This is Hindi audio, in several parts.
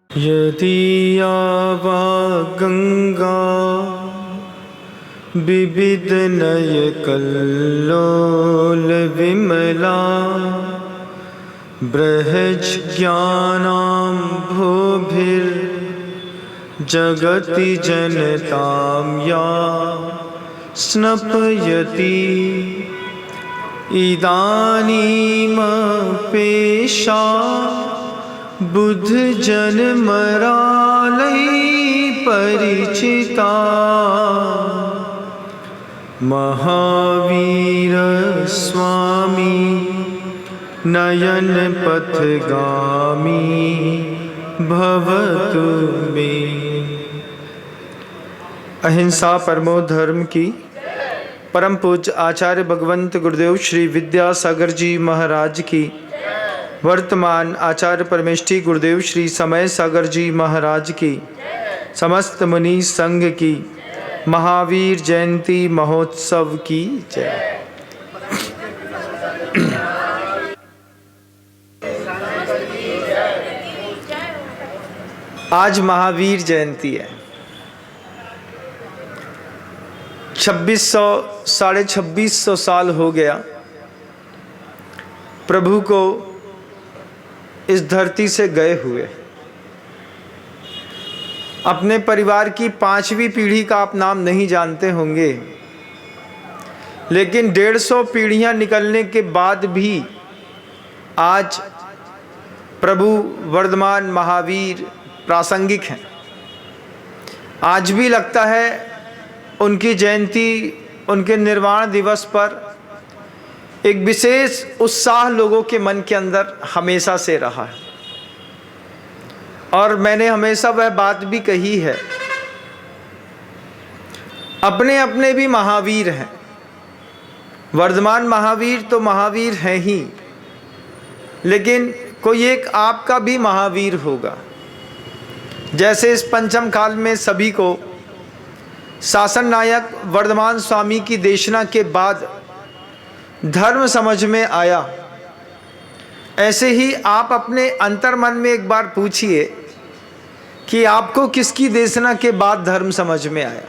यदि आवा गंगा विविध नय कल्लोल विमला बृहज ज्ञानां भूभिर्जगति जनतां या स्नपयति इदानीमपेशा बुद्ध जन्मरालय परिचिता महावीर स्वामी नयन पथगामी भवतु मे। अहिंसा परमो धर्म की परम पूज्य आचार्य भगवंत गुरुदेव श्री विद्यासागर जी महाराज की, वर्तमान आचार्य परमेष्ठी गुरुदेव श्री समय सागर जी महाराज की, समस्त मुनि संघ की महावीर जयंती महोत्सव की जय। आज महावीर जयंती है। 2600 साल हो गया प्रभु को इस धरती से गए हुए। अपने परिवार की 5वीं पीढ़ी का आप नाम नहीं जानते होंगे, लेकिन 150 पीढ़ियां निकलने के बाद भी आज प्रभु वर्धमान महावीर प्रासंगिक हैं। आज भी लगता है उनकी जयंती, उनके निर्वाण दिवस पर एक विशेष उत्साह लोगों के मन के अंदर हमेशा से रहा है। और मैंने हमेशा वह बात भी कही है, अपने अपने भी महावीर हैं। वर्धमान महावीर तो महावीर हैं ही, लेकिन कोई एक आपका भी महावीर होगा। जैसे इस पंचम काल में सभी को शासन नायक वर्धमान स्वामी की देशना के बाद धर्म समझ में आया, ऐसे ही आप अपने अंतर्मन में एक बार पूछिए कि आपको किसकी देशना के बाद धर्म समझ में आया।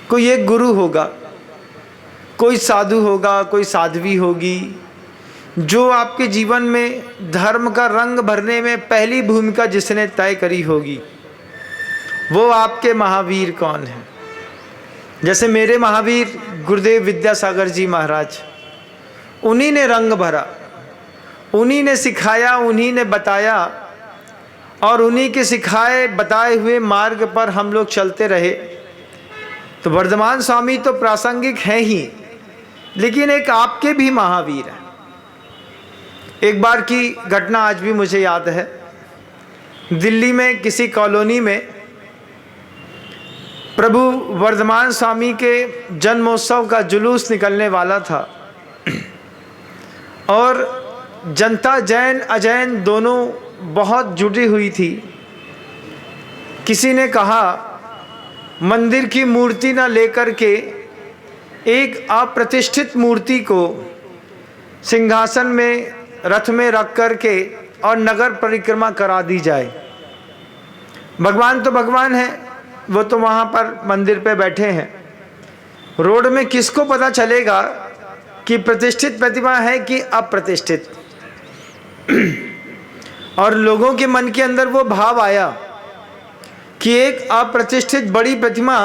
कोई एक गुरु होगा, कोई साधु होगा, कोई साध्वी होगी, जो आपके जीवन में धर्म का रंग भरने में पहली भूमिका जिसने तय करी होगी, वो आपके महावीर कौन है। जैसे मेरे महावीर गुरुदेव विद्यासागर जी महाराज, उन्हीं ने रंग भरा, उन्हीं ने सिखाया, उन्हीं ने बताया, और उन्हीं के सिखाए बताए हुए मार्ग पर हम लोग चलते रहे। तो वर्धमान स्वामी तो प्रासंगिक हैं ही, लेकिन एक आपके भी महावीर हैं। एक बार की घटना आज भी मुझे याद है। दिल्ली में किसी कॉलोनी में प्रभु वर्धमान स्वामी के जन्मोत्सव का जुलूस निकलने वाला था, और जनता जैन अजैन दोनों बहुत जुटी हुई थी। किसी ने कहा मंदिर की मूर्ति न लेकर के एक अप्रतिष्ठित मूर्ति को सिंहासन में रथ में रख करके और नगर परिक्रमा करा दी जाए। भगवान तो भगवान है, वो तो वहाँ पर मंदिर पे बैठे हैं। रोड में किसको पता चलेगा कि प्रतिष्ठित प्रतिमा है कि अप्रतिष्ठित। और लोगों के मन के अंदर वो भाव आया कि एक अप्रतिष्ठित बड़ी प्रतिमा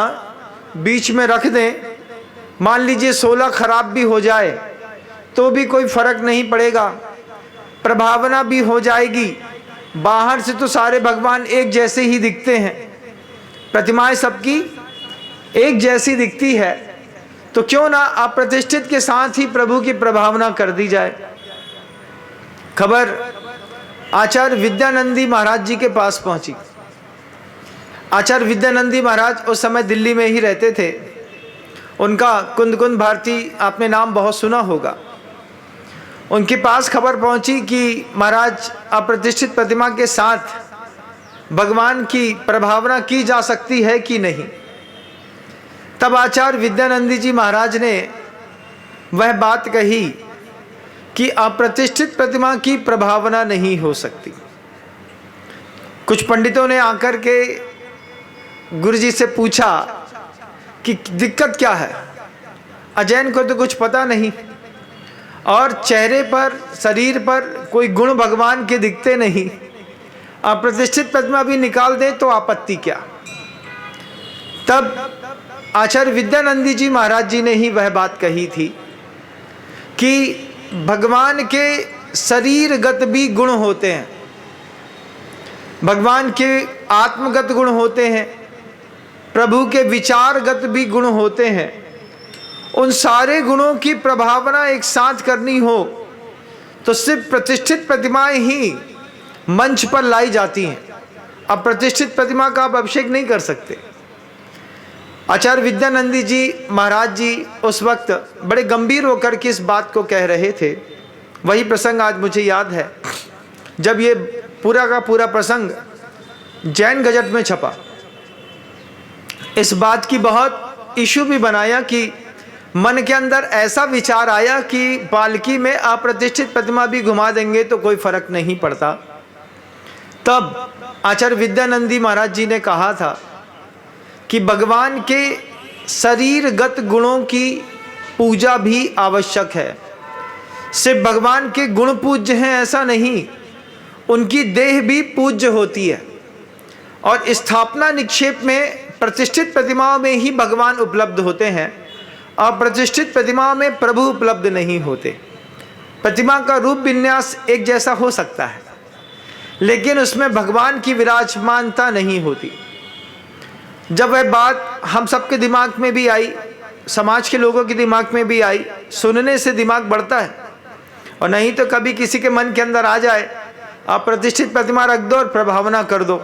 बीच में रख दें, मान लीजिए 16 खराब भी हो जाए तो भी कोई फर्क नहीं पड़ेगा, प्रभावना भी हो जाएगी। बाहर से तो सारे भगवान एक जैसे ही दिखते हैं, प्रतिमाएं सबकी एक जैसी दिखती है, तो क्यों ना अप्रतिष्ठित के साथ ही प्रभु की प्रभावना कर दी जाए। खबर आचार्य विद्यानंदी महाराज जी के पास पहुंची। आचार्य विद्यानंदी महाराज उस समय दिल्ली में ही रहते थे। उनका कुंद कुंद भारती आपने नाम बहुत सुना होगा। उनके पास खबर पहुंची कि महाराज अप्रतिष्ठित प्रतिमा के साथ भगवान की प्रभावना की जा सकती है कि नहीं। तब आचार्य विद्यानंदी जी महाराज ने वह बात कही कि अप्रतिष्ठित प्रतिमा की प्रभावना नहीं हो सकती। कुछ पंडितों ने आकर के गुरुजी से पूछा कि दिक्कत क्या है। अजैन को तो कुछ पता नहीं और चेहरे पर, शरीर पर कोई गुण भगवान के दिखते नहीं, अप्रतिष्ठित प्रतिमा भी निकाल दे तो आपत्ति क्या। तब आचार्य विद्यानंदी जी महाराज जी ने ही वह बात कही थी कि भगवान के शरीरगत भी गुण होते हैं, भगवान के आत्मगत गुण होते हैं, प्रभु के विचारगत भी गुण होते हैं। उन सारे गुणों की प्रभावना एक साथ करनी हो तो सिर्फ प्रतिष्ठित प्रतिमाएं ही मंच पर लाई जाती हैं। अप्रतिष्ठित प्रतिमा का आप अभिषेक नहीं कर सकते। आचार्य विद्यानंदी जी महाराज जी उस वक्त बड़े गंभीर होकर के इस बात को कह रहे थे। वही प्रसंग आज मुझे याद है जब ये पूरा का पूरा प्रसंग जैन गजट में छपा। इस बात की बहुत इशू भी बनाया कि मन के अंदर ऐसा विचार आया कि पालकी में अप्रतिष्ठित प्रतिमा भी घुमा देंगे तो कोई फर्क नहीं पड़ता। तब आचार्य विद्यानंदी महाराज जी ने कहा था कि भगवान के शरीरगत गुणों की पूजा भी आवश्यक है। सिर्फ भगवान के गुण पूज्य हैं ऐसा नहीं, उनकी देह भी पूज्य होती है। और स्थापना निक्षेप में प्रतिष्ठित प्रतिमाओं में ही भगवान उपलब्ध होते हैं, अप्रतिष्ठित प्रतिमाओं में प्रभु उपलब्ध नहीं होते। प्रतिमा का रूप विन्यास एक जैसा हो सकता है लेकिन उसमें भगवान की विराजमानता नहीं होती। जब वह बात हम सबके दिमाग में भी आई, समाज के लोगों के दिमाग में भी आई, सुनने से दिमाग बढ़ता है और नहीं तो कभी किसी के मन के अंदर आ जाए अप्रतिष्ठित प्रतिमा रख दो और प्रभावना कर दो,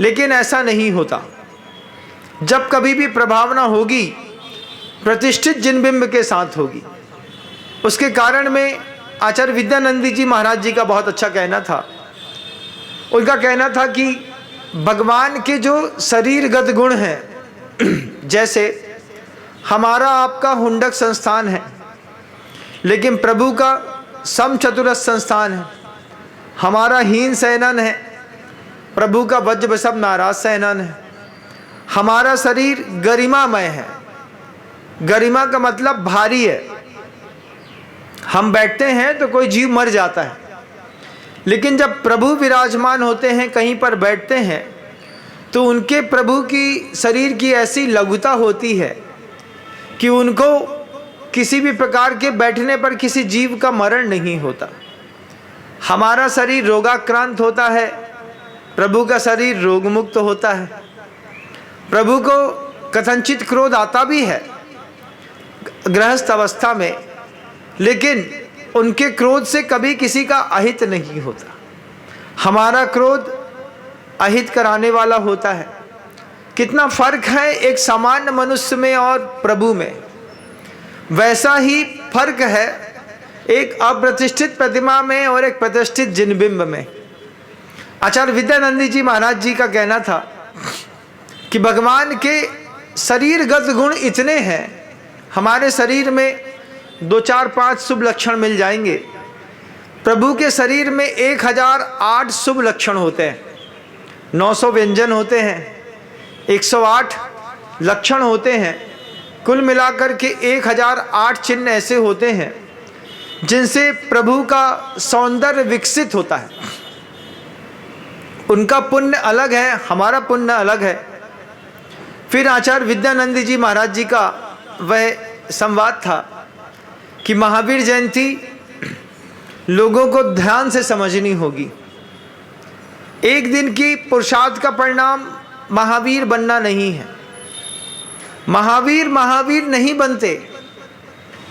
लेकिन ऐसा नहीं होता। जब कभी भी प्रभावना होगी प्रतिष्ठित जिनबिंब के साथ होगी। उसके कारण में आचार्य विद्यानंदी जी महाराज जी का बहुत अच्छा कहना था। उनका कहना था कि भगवान के जो शरीरगत गुण हैं, जैसे हमारा आपका हुंडक संस्थान है लेकिन प्रभु का समचतुरस संस्थान है, हमारा हीन सैनन है, प्रभु का वज्र वसव नाराज सैनन है, हमारा शरीर गरिमामय है। गरिमा का मतलब भारी है, हम बैठते हैं तो कोई जीव मर जाता है, लेकिन जब प्रभु विराजमान होते हैं कहीं पर बैठते हैं तो उनके प्रभु की शरीर की ऐसी लघुता होती है कि उनको किसी भी प्रकार के बैठने पर किसी जीव का मरण नहीं होता। हमारा शरीर रोगाक्रांत होता है, प्रभु का शरीर रोगमुक्त होता है। प्रभु को कथनचित क्रोध आता भी है गृहस्थ अवस्था में, लेकिन उनके क्रोध से कभी किसी का अहित नहीं होता। हमारा क्रोध अहित कराने वाला होता है। कितना फर्क है एक सामान्य मनुष्य में और प्रभु में। वैसा ही फर्क है एक अप्रतिष्ठित प्रतिमा में और एक प्रतिष्ठित जिनबिंब में। आचार्य विद्यानंदी जी महाराज जी का कहना था कि भगवान के शरीरगत गुण इतने हैं, हमारे शरीर में 2, 4, 5 शुभ लक्षण मिल जाएंगे, प्रभु के शरीर में 1008 शुभ लक्षण होते हैं, 900 व्यंजन होते हैं, 108 लक्षण होते हैं, कुल मिलाकर के 1008 चिन्ह ऐसे होते हैं जिनसे प्रभु का सौंदर्य विकसित होता है। उनका पुण्य अलग है, हमारा पुण्य अलग है। फिर आचार्य विद्यानंदी जी महाराज जी का वह संवाद था कि महावीर जयंती लोगों को ध्यान से समझनी होगी। एक दिन की पुरुषार्थ का परिणाम महावीर बनना नहीं है। महावीर महावीर नहीं बनते,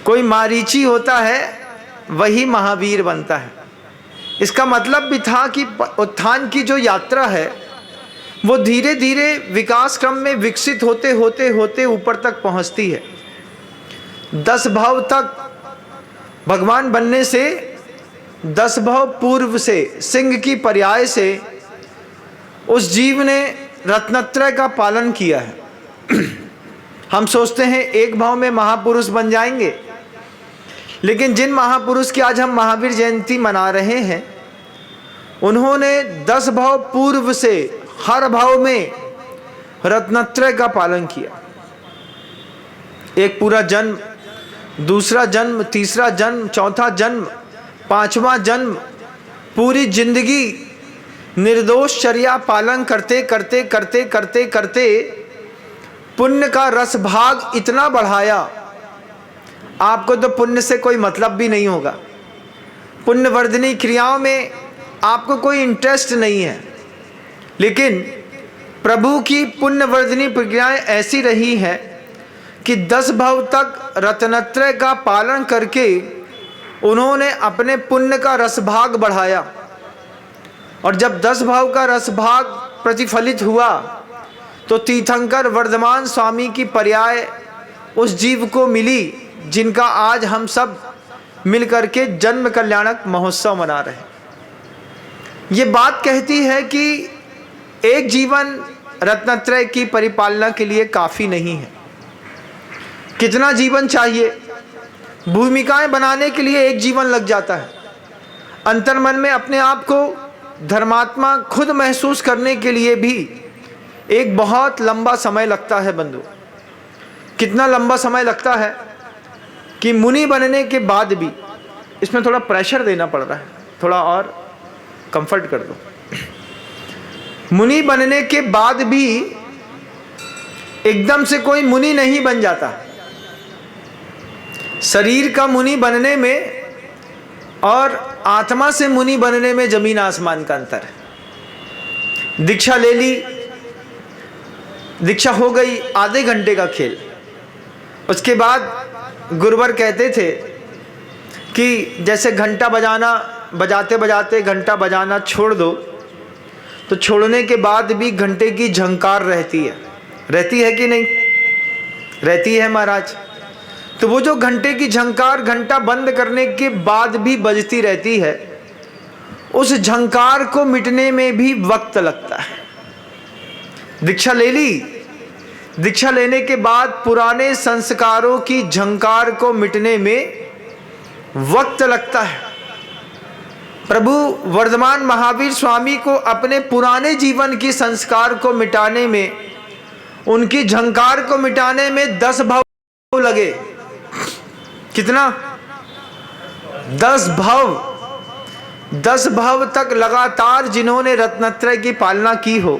कोई मारीची होता है वही महावीर बनता है। इसका मतलब भी था कि उत्थान की जो यात्रा है वो धीरे धीरे विकास क्रम में विकसित होते होते होते ऊपर तक पहुंचती है। 10 भाव तक भगवान बनने से 10 भाव पूर्व से सिंह की पर्याय से उस जीव ने रत्नत्रय का पालन किया है। हम सोचते हैं एक भाव में महापुरुष बन जाएंगे, लेकिन जिन महापुरुष की आज हम महावीर जयंती मना रहे हैं, उन्होंने 10 भाव पूर्व से हर भाव में रत्नत्रय का पालन किया। एक पूरा जन्म, दूसरा जन्म, तीसरा जन्म, चौथा जन्म, 5वां जन्म, पूरी जिंदगी निर्दोष चर्या पालन करते करते करते करते करते पुण्य का रस भाग इतना बढ़ाया। आपको तो पुण्य से कोई मतलब भी नहीं होगा, पुण्यवर्धनी क्रियाओं में आपको कोई इंटरेस्ट नहीं है, लेकिन प्रभु की पुण्यवर्धनी प्रक्रियाएं ऐसी रही हैं कि 10 भाव तक रत्नत्रय का पालन करके उन्होंने अपने पुण्य का रसभाग बढ़ाया। और जब 10 भाव का रसभाग प्रतिफलित हुआ तो तीर्थंकर वर्धमान स्वामी की पर्याय उस जीव को मिली जिनका आज हम सब मिलकर के जन्म कल्याणक महोत्सव मना रहे हैं। ये बात कहती है कि एक जीवन रत्नत्रय की परिपालना के लिए काफ़ी नहीं है। कितना जीवन चाहिए? भूमिकाएं बनाने के लिए एक जीवन लग जाता है। अंतर्मन में अपने आप को धर्मात्मा खुद महसूस करने के लिए भी एक बहुत लंबा समय लगता है बंधु। कितना लंबा समय लगता है कि मुनि बनने के बाद भी, इसमें थोड़ा प्रेशर देना पड़ रहा है, थोड़ा और कंफर्ट कर दो। मुनि बनने के बाद भी एकदम से कोई मुनि नहीं बन जाता। शरीर का मुनि बनने में और आत्मा से मुनि बनने में जमीन आसमान का अंतर है। दीक्षा ले ली, दीक्षा हो गई, आधे घंटे का खेल। उसके बाद गुरुवर कहते थे कि जैसे घंटा बजाना, बजाते बजाते घंटा बजाना छोड़ दो, तो छोड़ने के बाद भी घंटे की झंकार रहती है कि नहीं? रहती है महाराज। तो वो जो घंटे की झंकार घंटा बंद करने के बाद भी बजती रहती है, उस झंकार को मिटने में भी वक्त लगता है। दीक्षा ले ली, दीक्षा लेने के बाद पुराने संस्कारों की झंकार को मिटने में वक्त लगता है। प्रभु वर्धमान महावीर स्वामी को अपने पुराने जीवन की संस्कार को मिटाने में, उनकी झंकार को मिटाने में 10 भाव लगे। कितना? 10 भाव। 10 भाव तक लगातार जिन्होंने रत्नत्रय की पालना की हो,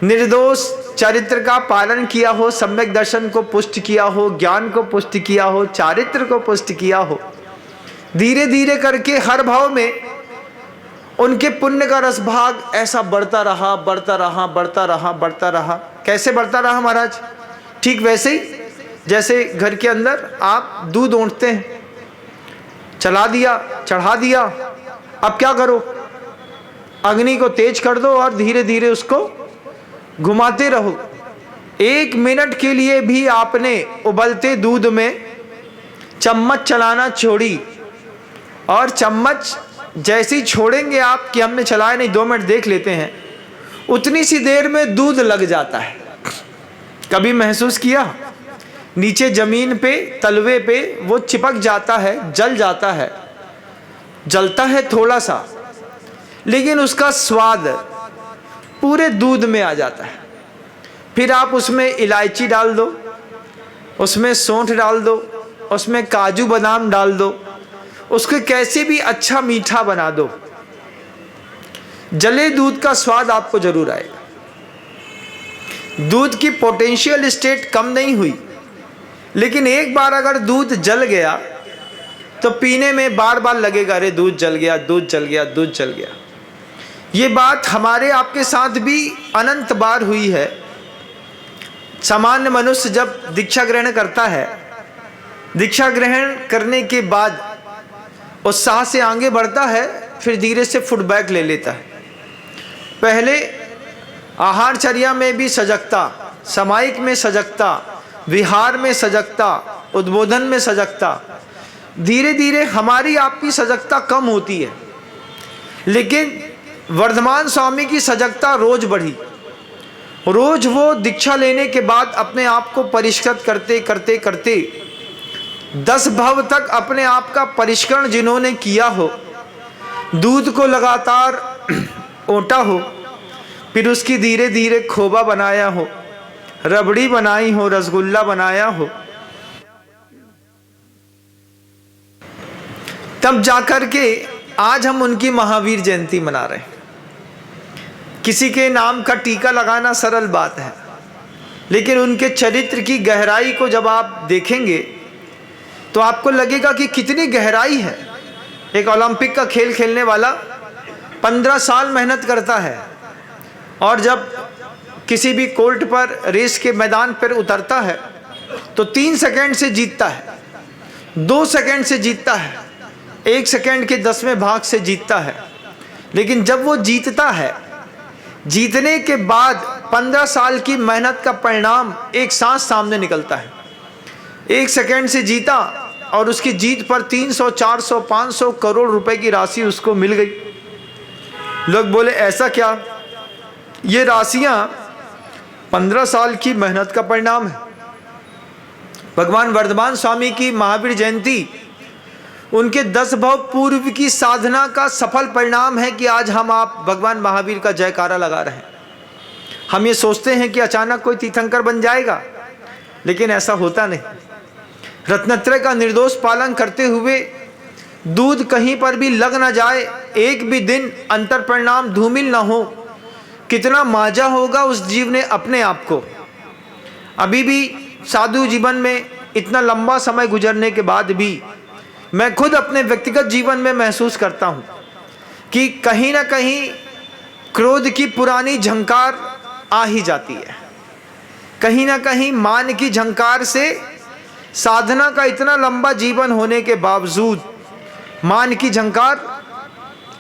निर्दोष चरित्र का पालन किया हो, सम्यक दर्शन को पुष्ट किया हो, ज्ञान को पुष्ट किया हो, चारित्र को पुष्ट किया हो, धीरे धीरे करके हर भाव में उनके पुण्य का रसभाग ऐसा बढ़ता रहा, बढ़ता रहा, बढ़ता रहा, बढ़ता रहा। कैसे बढ़ता रहा महाराज? ठीक वैसे ही जैसे घर के अंदर आप दूध औंटते हैं, चला दिया, चढ़ा दिया, अब क्या करो? अग्नि को तेज कर दो और धीरे धीरे उसको घुमाते रहो। 1 मिनट के लिए भी आपने उबलते दूध में चम्मच चलाना छोड़ी, और चम्मच जैसी छोड़ेंगे आप कि हमने चलाया नहीं, 2 मिनट देख लेते हैं, उतनी सी देर में दूध लग जाता है। कभी महसूस किया? नीचे जमीन पे, तलवे पे वो चिपक जाता है, जल जाता है, जलता है थोड़ा सा, लेकिन उसका स्वाद पूरे दूध में आ जाता है। फिर आप उसमें इलायची डाल दो, उसमें सौंठ डाल दो, उसमें काजू बादाम डाल दो, उसको कैसे भी अच्छा मीठा बना दो, जले दूध का स्वाद आपको जरूर आएगा। दूध की पोटेंशियल स्टेट कम नहीं हुई, लेकिन एक बार अगर दूध जल गया तो पीने में बार बार लगेगा, अरे दूध जल गया, दूध जल गया, दूध जल गया। ये बात हमारे आपके साथ भी अनंत बार हुई है। सामान्य मनुष्य जब दीक्षा ग्रहण करता है, दीक्षा ग्रहण करने के बाद उत्साह से आगे बढ़ता है, फिर धीरे से फुटबैक ले लेता है। पहले आहारचर्या में भी सजगता, सामायिक में सजगता, विहार में सजगता, उद्बोधन में सजगता, धीरे धीरे हमारी आपकी सजगता कम होती है। लेकिन वर्धमान स्वामी की सजगता रोज बढ़ी। रोज वो दीक्षा लेने के बाद अपने आप को परिष्कृत करते करते करते 10 भव तक अपने आप का परिष्करण जिन्होंने किया हो, दूध को लगातार ओटा हो, फिर उसकी धीरे धीरे खोबा बनाया हो, रबड़ी बनाई हो, रसगुल्ला बनाया हो, तब जाकर के आज हम उनकी महावीर जयंती मना रहे हैं। किसी के नाम का टीका लगाना सरल बात है, लेकिन उनके चरित्र की गहराई को जब आप देखेंगे तो आपको लगेगा कि कितनी गहराई है। एक ओलंपिक का खेल खेलने वाला 15 साल मेहनत करता है और जब किसी भी कोर्ट पर रेस के मैदान पर उतरता है तो 3 सेकंड से जीतता है, 2 सेकंड से जीतता है, 1 सेकंड के 10वें भाग से जीतता है। लेकिन जब वो जीतता है, जीतने के बाद 15 साल की मेहनत का परिणाम एक सांस सामने निकलता है। 1 सेकंड से जीता और उसकी जीत पर 300, 400, 500 करोड़ रुपए की राशि उसको मिल गई। लोग बोले ऐसा क्या? ये राशियां 15 साल की मेहनत का परिणाम है। भगवान वर्धमान स्वामी की महावीर जयंती उनके 10 भव पूर्व की साधना का सफल परिणाम है कि आज हम आप भगवान महावीर का जयकारा लगा रहे हैं। हम ये सोचते हैं कि अचानक कोई तीर्थंकर बन जाएगा, लेकिन ऐसा होता नहीं। रत्नत्रय का निर्दोष पालन करते हुए दूध कहीं पर भी लग ना जाए, एक भी दिन अंतर परिणाम धूमिल ना हो, कितना माजा होगा उस जीव ने अपने आप को। अभी भी साधु जीवन में इतना लंबा समय गुजरने के बाद भी मैं खुद अपने व्यक्तिगत जीवन में महसूस करता हूँ कि कहीं ना कहीं क्रोध की पुरानी झंकार आ ही जाती है। कहीं ना कहीं मान की झंकार से साधना का इतना लंबा जीवन होने के बावजूद मान की झंकार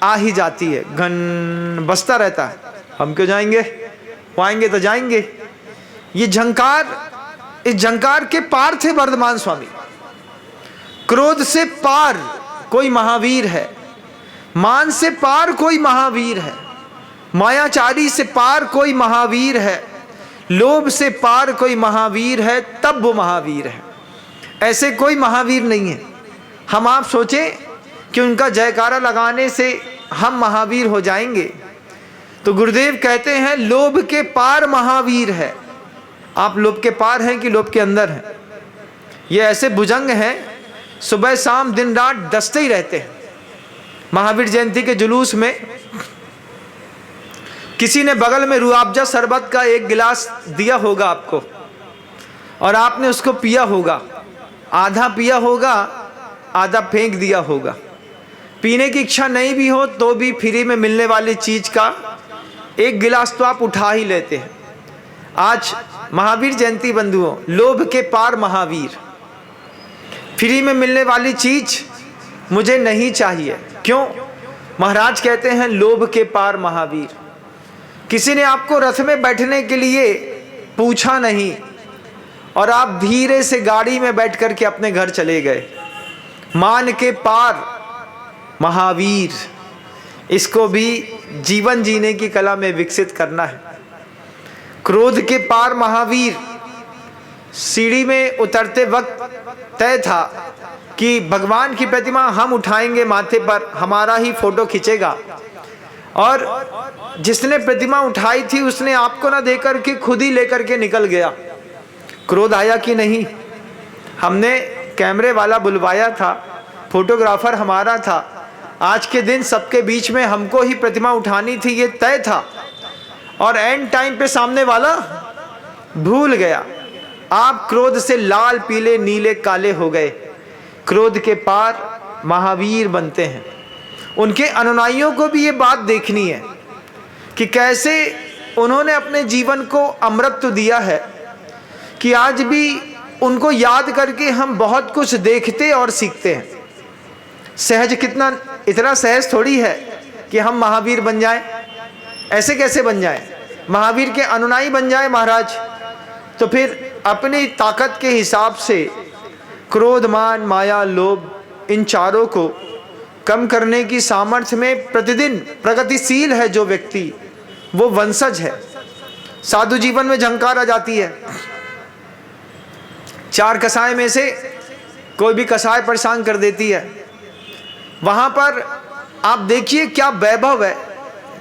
आ ही जाती है, घन बसता रहता है। हम क्यों जाएंगे, वो आएंगे तो जाएंगे। ये झंकार, इस झंकार के पार थे वर्धमान स्वामी। क्रोध से पार कोई महावीर है, मान से पार कोई महावीर है, मायाचारी से पार कोई महावीर है, लोभ से पार कोई महावीर है, तब वो महावीर है। ऐसे कोई महावीर नहीं है। हम आप सोचें कि उनका जयकारा लगाने से हम महावीर हो जाएंगे, तो गुरुदेव कहते हैं लोभ के पार महावीर है। आप लोभ के पार हैं कि लोभ के अंदर हैं? ये ऐसे भुजंग हैं, सुबह शाम दिन रात डसते ही रहते हैं। महावीर जयंती के जुलूस में किसी ने बगल में रूअफ़ज़ा शरबत का एक गिलास दिया होगा आपको, और आपने उसको पिया होगा। आधा पिया होगा, आधा फेंक दिया होगा। पीने की इच्छा नहीं भी हो तो भी फ्री में मिलने वाली चीज का एक गिलास तो आप उठा ही लेते हैं। आज महावीर जयंती बंधुओं, लोभ के पार महावीर। फ्री में मिलने वाली चीज मुझे नहीं चाहिए। क्यों? महाराज कहते हैं लोभ के पार महावीर। किसी ने आपको रथ में बैठने के लिए पूछा नहीं और आप धीरे से गाड़ी में बैठ करके अपने घर चले गए। मान के पार महावीर, इसको भी जीवन जीने की कला में विकसित करना है। क्रोध के पार महावीर, सीढ़ी में उतरते वक्त तय था कि भगवान की प्रतिमा हम उठाएंगे माथे पर, हमारा ही फोटो खींचेगा। और जिसने प्रतिमा उठाई थी उसने आपको ना देकर के खुद ही लेकर के निकल गया। क्रोध आया कि नहीं? हमने कैमरे वाला बुलवाया था, फोटोग्राफर हमारा था। आज के दिन सबके बीच में हमको ही प्रतिमा उठानी थी, ये तय था। और एंड टाइम पे सामने वाला भूल गया। आप क्रोध से लाल पीले नीले काले हो गए। क्रोध के पार महावीर बनते हैं। उनके अनुयायियों को भी ये बात देखनी है कि कैसे उन्होंने अपने जीवन को अमृत तो दिया है कि आज भी उनको याद करके हम बहुत कुछ देखते और सीखते हैं। सहज कितना, इतना सहज थोड़ी है कि हम महावीर बन जाएं। ऐसे कैसे बन जाएं? महावीर के अनुयायी बन जाए महाराज, तो फिर अपनी ताकत के हिसाब से क्रोध, मान, माया, लोभ, इन चारों को कम करने की सामर्थ्य में प्रतिदिन प्रगतिशील है जो व्यक्ति, वो वंशज है। साधु जीवन में झंकार आ जाती है। 4 कसाय में से कोई भी कसाय परेशान कर देती है। वहाँ पर आप देखिए क्या वैभव है।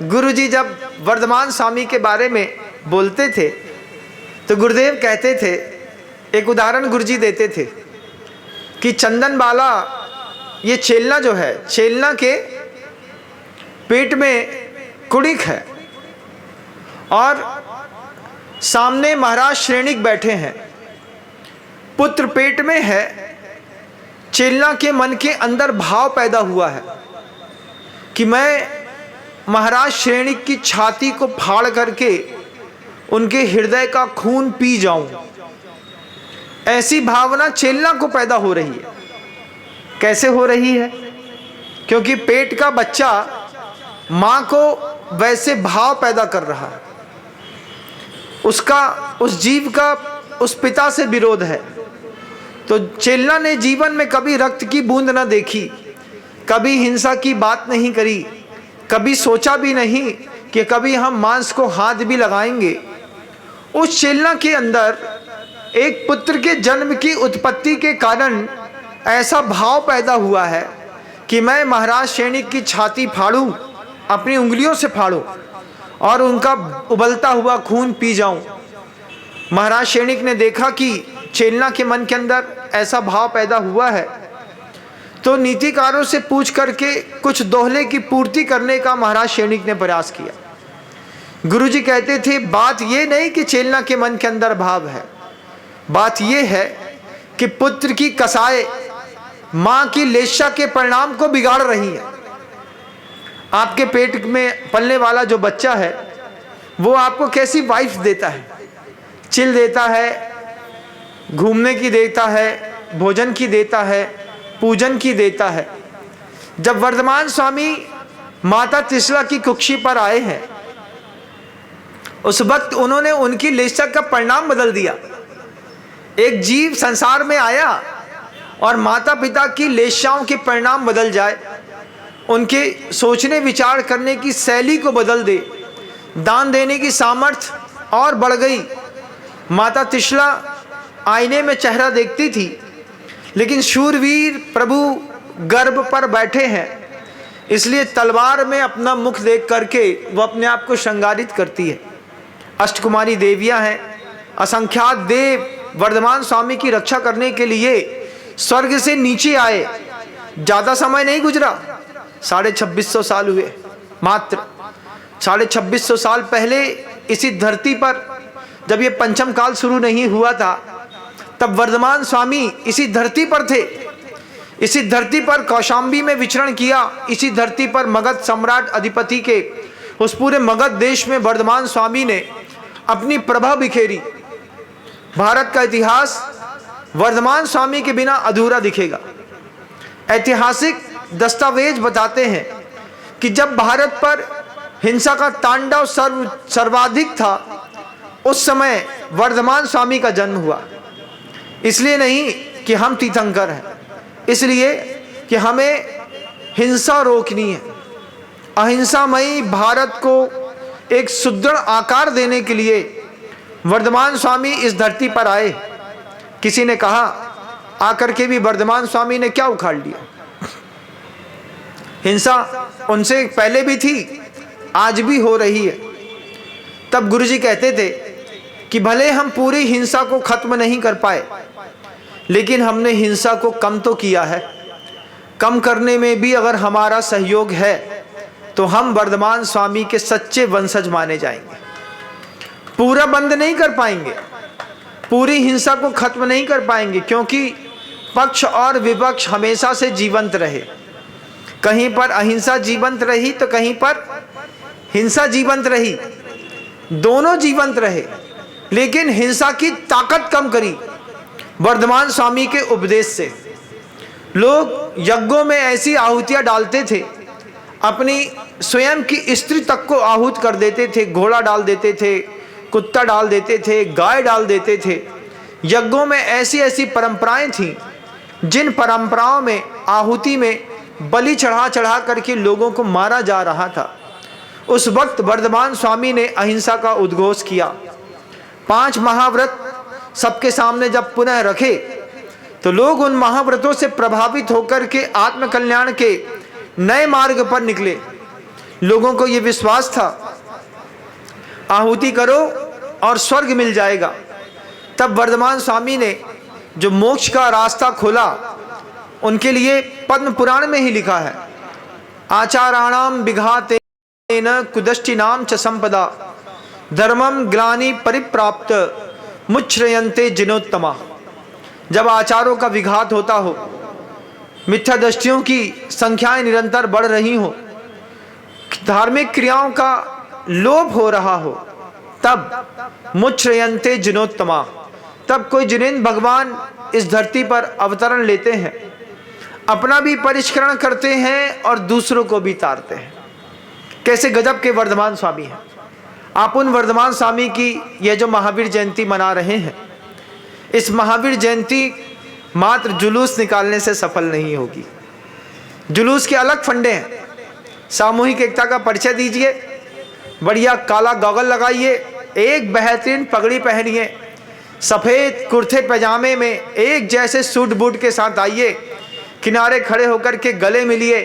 गुरुजी जब वर्धमान स्वामी के बारे में बोलते थे तो गुरुदेव कहते थे, एक उदाहरण गुरुजी देते थे कि चंदन बाला, ये चेलना जो है, चेलना के पेट में कुड़िक है और सामने महाराज श्रेणिक बैठे हैं, पुत्र पेट में है। चेलना के मन के अंदर भाव पैदा हुआ है कि मैं महाराज श्रेणिक की छाती को फाड़ करके उनके हृदय का खून पी जाऊं। ऐसी भावना चेलना को पैदा हो रही है। कैसे हो रही है? क्योंकि पेट का बच्चा मां को वैसे भाव पैदा कर रहा है। उसका, उस जीव का उस पिता से विरोध है। तो चेलना ने जीवन में कभी रक्त की बूंद न देखी, कभी हिंसा की बात नहीं करी, कभी सोचा भी नहीं कि कभी हम मांस को हाथ भी लगाएंगे। उस चेलना के अंदर एक पुत्र के जन्म की उत्पत्ति के कारण ऐसा भाव पैदा हुआ है कि मैं महाराज श्रेणिक की छाती फाड़ूं, अपनी उंगलियों से फाड़ूं और उनका उबलता हुआ खून पी जाऊं। महाराज श्रेणिक ने देखा कि चेलना के मन के अंदर ऐसा भाव पैदा हुआ है, तो नीतिकारों से पूछ करके कुछ दोहले की पूर्ति करने का महाराज श्रेणिक ने प्रयास किया। गुरुजी कहते थे, बात ये नहीं कि चेलना के मन के अंदर भाव है, बात ये है कि पुत्र की कसाय मां की लेशा के परिणाम को बिगाड़ रही है। आपके पेट में पलने वाला जो बच्चा है वो आपको कैसी वाइफ देता है? चिल देता है, घूमने की देता है, भोजन की देता है, पूजन की देता है। जब वर्धमान स्वामी माता त्रिशला की कुक्षी पर आए हैं, उस वक्त उन्होंने उनकी लेशा का परिणाम बदल दिया। एक जीव संसार में आया और माता पिता की लेशाओं के परिणाम बदल जाए, उनके सोचने विचार करने की शैली को बदल दे, दान देने की सामर्थ्य और बढ़ गई। माता त्रिशला आईने में चेहरा देखती थी, लेकिन शूरवीर प्रभु गर्भ पर बैठे हैं, इसलिए तलवार में अपना मुख देख करके वो अपने आप को श्रृंगारित करती है। अष्टकुमारी देवियां हैं, असंख्यात देव वर्धमान स्वामी की रक्षा करने के लिए स्वर्ग से नीचे आए। ज़्यादा समय नहीं गुजरा, 2650 साल हुए। मात्र 2650 साल पहले इसी धरती पर, जब ये पंचम काल शुरू नहीं हुआ था, तब वर्धमान स्वामी इसी धरती पर थे। इसी धरती पर कौशाम्बी में विचरण किया। इसी धरती पर मगध सम्राट अधिपति के उस पूरे मगध देश में वर्धमान स्वामी ने अपनी प्रभा बिखेरी। भारत का इतिहास वर्धमान स्वामी के बिना अधूरा दिखेगा। ऐतिहासिक दस्तावेज बताते हैं कि जब भारत पर हिंसा का तांडव सर्वाधिक था, उस समय वर्धमान स्वामी का जन्म हुआ। इसलिए नहीं कि हम तीर्थंकर हैं, इसलिए कि हमें हिंसा रोकनी है। अहिंसामयी भारत को एक सुदृढ़ आकार देने के लिए वर्धमान स्वामी इस धरती पर आए। किसी ने कहा, आकर के भी वर्धमान स्वामी ने क्या उखाड़ लिया? हिंसा उनसे पहले भी थी, आज भी हो रही है। तब गुरुजी कहते थे कि भले हम पूरी हिंसा को खत्म नहीं कर पाए, लेकिन हमने हिंसा को कम तो किया है। कम करने में भी अगर हमारा सहयोग है तो हम वर्धमान स्वामी के सच्चे वंशज माने जाएंगे। पूरा बंद नहीं कर पाएंगे, पूरी हिंसा को खत्म नहीं कर पाएंगे, क्योंकि पक्ष और विपक्ष हमेशा से जीवंत रहे। कहीं पर अहिंसा जीवंत रही तो कहीं पर हिंसा जीवंत रही, दोनों जीवंत रहे, लेकिन हिंसा की ताकत कम करी वर्धमान स्वामी के उपदेश से। लोग यज्ञों में ऐसी आहुतियां डालते थे, अपनी स्वयं की स्त्री तक को आहूत कर देते थे। घोड़ा डाल देते थे, कुत्ता डाल देते थे, गाय डाल देते थे। यज्ञों में ऐसी ऐसी परंपराएं थीं, जिन परंपराओं में आहुति में बलि चढ़ा चढ़ा करके लोगों को मारा जा रहा था। उस वक्त वर्धमान स्वामी ने अहिंसा का उद्घोष किया। 5 महाव्रत सबके सामने जब पुनः रखे तो लोग उन महाव्रतों से प्रभावित होकर के आत्मकल्याण के नए मार्ग पर निकले। लोगों को ये विश्वास था आहुति करो और स्वर्ग मिल जाएगा। तब वर्धमान स्वामी ने जो मोक्ष का रास्ता खोला, उनके लिए पद्म पुराण में ही लिखा है, आचाराणाम विघातेन कुदष्टिनाम च संपदा धर्मम ग्लानि परिप्राप्त मुच्ഛ्रयन्ते जिनोत्तमा। जब आचारों का विघात होता हो, मिथ्या दृष्टियों की संख्याएं निरंतर बढ़ रही हो, धार्मिक क्रियाओं का लोभ हो रहा हो, तब मुच्ഛ्रयन्ते जिनोत्तमा, तब कोई जिनेंद्र भगवान इस धरती पर अवतरण लेते हैं, अपना भी परिष्करण करते हैं और दूसरों को भी तारते हैं। कैसे गजब के वर्धमान स्वामी हैं। आप उन वर्धमान स्वामी की यह जो महावीर जयंती मना रहे हैं, इस महावीर जयंती मात्र जुलूस निकालने से सफल नहीं होगी। जुलूस के अलग फंडे हैं। सामूहिक एकता का परिचय दीजिए, बढ़िया काला गॉगल लगाइए, एक बेहतरीन पगड़ी पहनिए, सफ़ेद कुर्ते पैजामे में एक जैसे सूट बूट के साथ आइए, किनारे खड़े होकर के गले मिलिए।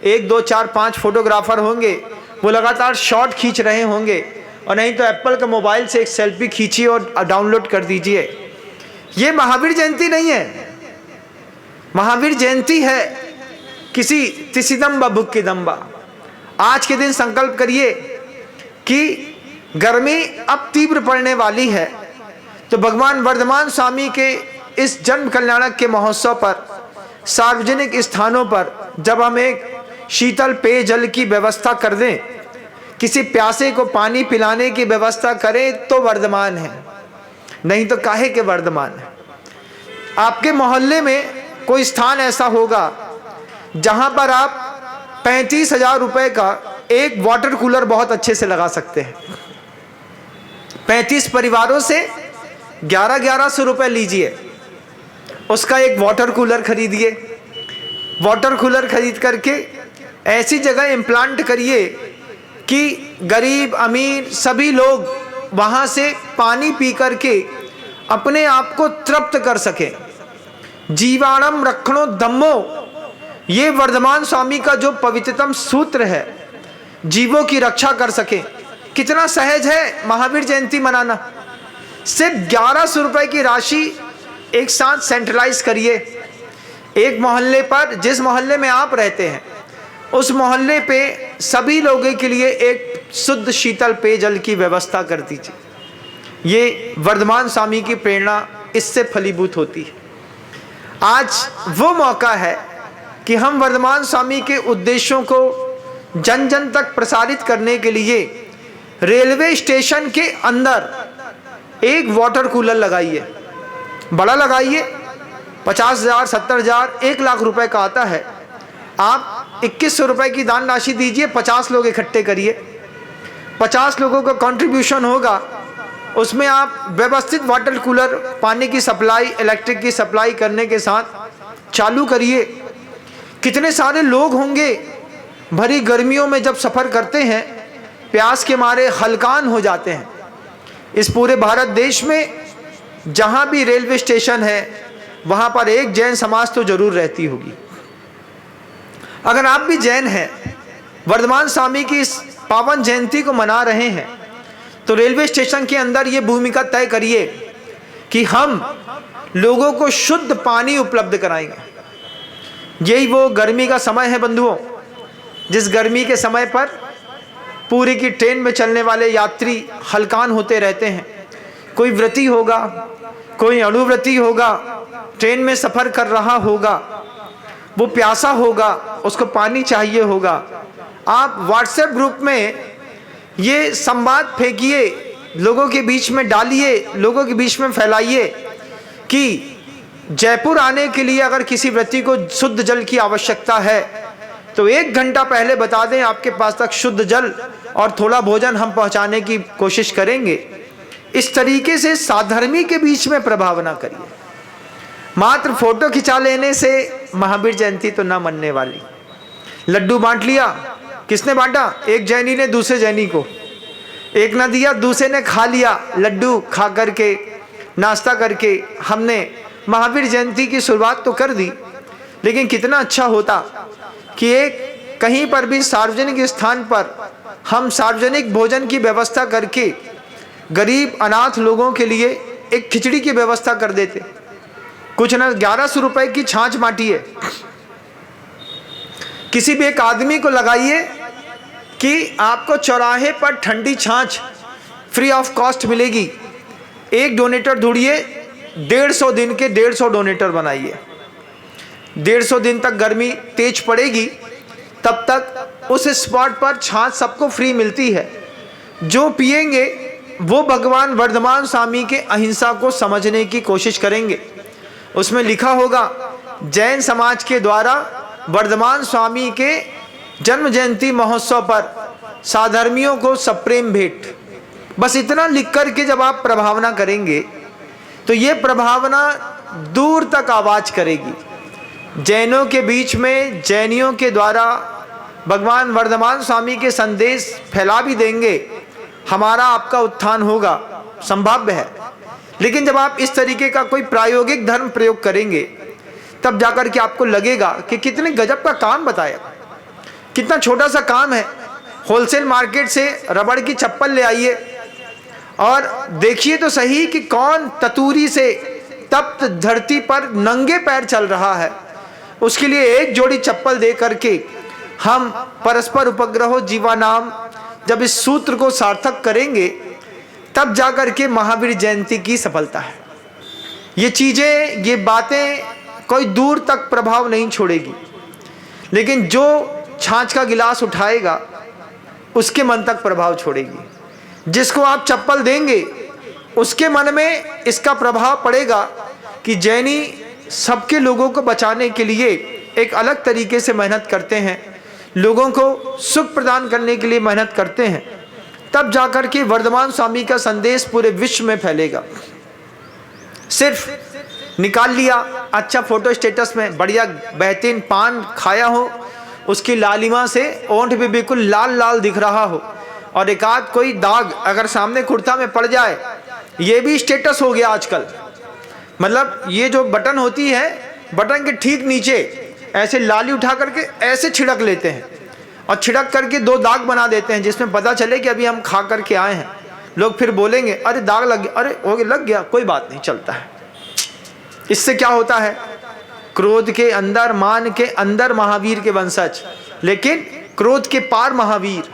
1 2 4 5 फोटोग्राफर होंगे, वो लगातार शॉट खींच रहे होंगे, और नहीं तो एप्पल के मोबाइल से एक सेल्फी खींचिए और डाउनलोड कर दीजिए। ये महावीर जयंती नहीं है। महावीर जयंती है किसी तिसिदम्बा बुक की दम्बा। आज के दिन संकल्प करिए कि गर्मी अब तीव्र पड़ने वाली है, तो भगवान वर्धमान स्वामी के इस जन्म कल्याणक के महोत्सव पर, सार्वजनिक स्थानों पर जब हम एक शीतल पेयजल की व्यवस्था कर दें, किसी प्यासे को पानी पिलाने की व्यवस्था करें, तो वर्धमान है, नहीं तो काहे के वर्धमान है। आपके मोहल्ले में कोई स्थान ऐसा होगा जहां पर आप 35,000 रुपए का एक वाटर कूलर बहुत अच्छे से लगा सकते हैं। 35 परिवारों से 1100 रुपए लीजिए, उसका एक वाटर कूलर खरीदिए। वाटर कूलर खरीद करके ऐसी जगह इम्प्लांट करिए कि गरीब अमीर सभी लोग वहाँ से पानी पी करके अपने आप को तृप्त कर सकें। जीवाणम रखणो धम्मो, ये वर्धमान स्वामी का जो पवित्रतम सूत्र है, जीवों की रक्षा कर सके। कितना सहज है महावीर जयंती मनाना। सिर्फ 1100 रुपए की राशि एक साथ सेंट्रलाइज करिए। एक मोहल्ले पर, जिस मोहल्ले में आप रहते हैं, उस मोहल्ले पे सभी लोगों के लिए एक शुद्ध शीतल पेयजल की व्यवस्था कर दीजिए। ये वर्धमान स्वामी की प्रेरणा इससे फलीभूत होती है। आज वो मौका है कि हम वर्धमान स्वामी के उद्देश्यों को जन जन तक प्रसारित करने के लिए रेलवे स्टेशन के अंदर एक वाटर कूलर लगाइए, बड़ा लगाइए। 50,000, 70,000, 1 लाख रुपए का आता है। आप 2100 रुपए की दान राशि दीजिए, 50 लोग इकट्ठे करिए, 50 लोगों का कंट्रीब्यूशन होगा। उसमें आप व्यवस्थित वाटर कूलर, पानी की सप्लाई, इलेक्ट्रिक की सप्लाई करने के साथ चालू करिए। कितने सारे लोग होंगे भरी गर्मियों में जब सफ़र करते हैं, प्यास के मारे हलकान हो जाते हैं। इस पूरे भारत देश में जहाँ भी रेलवे स्टेशन है, वहाँ पर एक जैन समाज तो जरूर रहती होगी। अगर आप भी जैन हैं, वर्धमान स्वामी की इस पावन जयंती को मना रहे हैं, तो रेलवे स्टेशन के अंदर ये भूमिका तय करिए कि हम लोगों को शुद्ध पानी उपलब्ध कराएंगे। यही वो गर्मी का समय है बंधुओं, जिस गर्मी के समय पर पूरी की ट्रेन में चलने वाले यात्री हलकान होते रहते हैं। कोई व्रती होगा, कोई अणुव्रती होगा, ट्रेन में सफ़र कर रहा होगा, वो प्यासा होगा, उसको पानी चाहिए होगा। आप व्हाट्सएप ग्रुप में ये संवाद फेंकिए, लोगों के बीच में डालिए, लोगों के बीच में फैलाइए कि जयपुर आने के लिए अगर किसी व्यक्ति को शुद्ध जल की आवश्यकता है, तो 1 घंटा पहले बता दें, आपके पास तक शुद्ध जल और थोड़ा भोजन हम पहुंचाने की कोशिश करेंगे। इस तरीके से साधर्मी के बीच में प्रभाव ना करिए। मात्र फोटो खिंचा लेने से महावीर जयंती तो ना मनने वाली। लड्डू बांट लिया, किसने बांटा? एक जैनी ने दूसरे जैनी को। एक ना दिया, दूसरे ने खा लिया। लड्डू खा करके, नाश्ता करके हमने महावीर जयंती की शुरुआत तो कर दी, लेकिन कितना अच्छा होता कि एक कहीं पर भी सार्वजनिक स्थान पर हम सार्वजनिक भोजन की व्यवस्था करके गरीब अनाथ लोगों के लिए एक खिचड़ी की व्यवस्था कर देते। कुछ ना 1100 रुपए की छाछ माटी है, किसी भी एक आदमी को लगाइए कि आपको चौराहे पर ठंडी छाछ फ्री ऑफ कॉस्ट मिलेगी। एक डोनेटर ढूंढिए, 150 दिन के 150 डोनेटर बनाइए। 150 दिन तक गर्मी तेज पड़ेगी, तब तक उस स्पॉट पर छाछ सबको फ्री मिलती है। जो पिएंगे वो भगवान वर्धमान स्वामी के अहिंसा को समझने की कोशिश करेंगे। उसमें लिखा होगा जैन समाज के द्वारा वर्धमान स्वामी के जन्म जयंती महोत्सव पर साधर्मियों को सप्रेम भेंट। बस इतना लिख करके जब आप प्रभावना करेंगे तो ये प्रभावना दूर तक आवाज करेगी। जैनों के बीच में जैनियों के द्वारा भगवान वर्धमान स्वामी के संदेश फैला भी देंगे, हमारा आपका उत्थान होगा, संभाव्य है। लेकिन जब आप इस तरीके का कोई प्रायोगिक धर्म प्रयोग करेंगे तब जाकर के आपको लगेगा कि कितने गजब का काम बताया, कितना छोटा सा काम है। होलसेल मार्केट से रबड़ की चप्पल ले आइए और देखिए तो सही कि कौन ततूरी से तप्त धरती पर नंगे पैर चल रहा है। उसके लिए एक जोड़ी चप्पल दे करके हम परस्पर उपग्रहो जीवानाम जब इस सूत्र को सार्थक करेंगे तब जाकर के महावीर जयंती की सफलता है। ये चीजें, ये बातें कोई दूर तक प्रभाव नहीं छोड़ेगी, लेकिन जो छाछ का गिलास उठाएगा उसके मन तक प्रभाव छोड़ेगी। जिसको आप चप्पल देंगे उसके मन में इसका प्रभाव पड़ेगा कि जैनी सबके लोगों को बचाने के लिए एक अलग तरीके से मेहनत करते हैं, लोगों को सुख प्रदान करने के लिए मेहनत करते हैं। तब जाकर के वर्धमान स्वामी का संदेश पूरे विश्व में फैलेगा। सिर्फ निकाल लिया, अच्छा फोटो स्टेटस में बढ़िया बेहतरीन पान खाया हो, उसकी लालिमा से ओंठ भी बिल्कुल लाल लाल दिख रहा हो और एक आध कोई दाग अगर सामने कुर्ता में पड़ जाए, ये भी स्टेटस हो गया आजकल। मतलब ये जो बटन होती है, बटन के ठीक नीचे ऐसे लाली उठा करके ऐसे छिड़क लेते हैं और छिड़क करके 2 दाग बना देते हैं, जिसमें पता चले कि अभी हम खा करके आए हैं। लोग फिर बोलेंगे अरे दाग लग गया, अरे हो गया, लग गया, कोई बात नहीं, चलता है। इससे क्या होता है? क्रोध के अंदर, मान के अंदर महावीर के वंशज, लेकिन क्रोध के पार महावीर,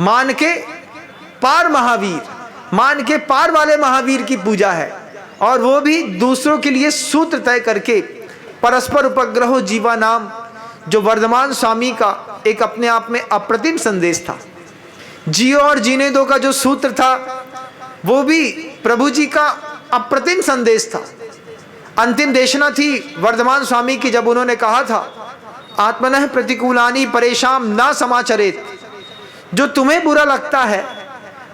मान के पार महावीर, मान के पार वाले महावीर की पूजा है। और वो भी दूसरों के लिए सूत्र तय करके, परस्पर उपग्रहो जीवा नाम, जो वर्धमान स्वामी का एक अपने आप में अप्रतिम संदेश था। जियो और जीने दो का जो सूत्र था वो भी प्रभु जी का अप्रतिम संदेश था। अंतिम देशना थी वर्धमान स्वामी की, जब उन्होंने कहा था आत्मनः प्रतिकूलानि परेशान ना समाचरेत, जो तुम्हें बुरा लगता है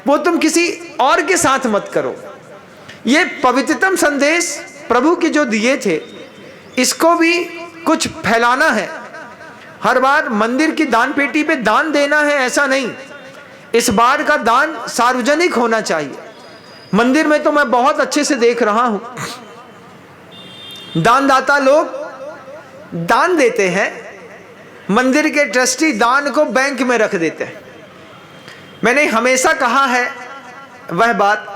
वो तुम किसी और के साथ मत करो। ये पवित्रतम संदेश प्रभु के जो दिए थे, इसको भी कुछ फैलाना है। हर बार मंदिर की दान पेटी पे दान देना है ऐसा नहीं, इस बार का दान सार्वजनिक होना चाहिए। मंदिर में तो मैं बहुत अच्छे से देख रहा हूं, दानदाता लोग दान देते हैं, मंदिर के ट्रस्टी दान को बैंक में रख देते हैं। मैंने हमेशा कहा है वह बात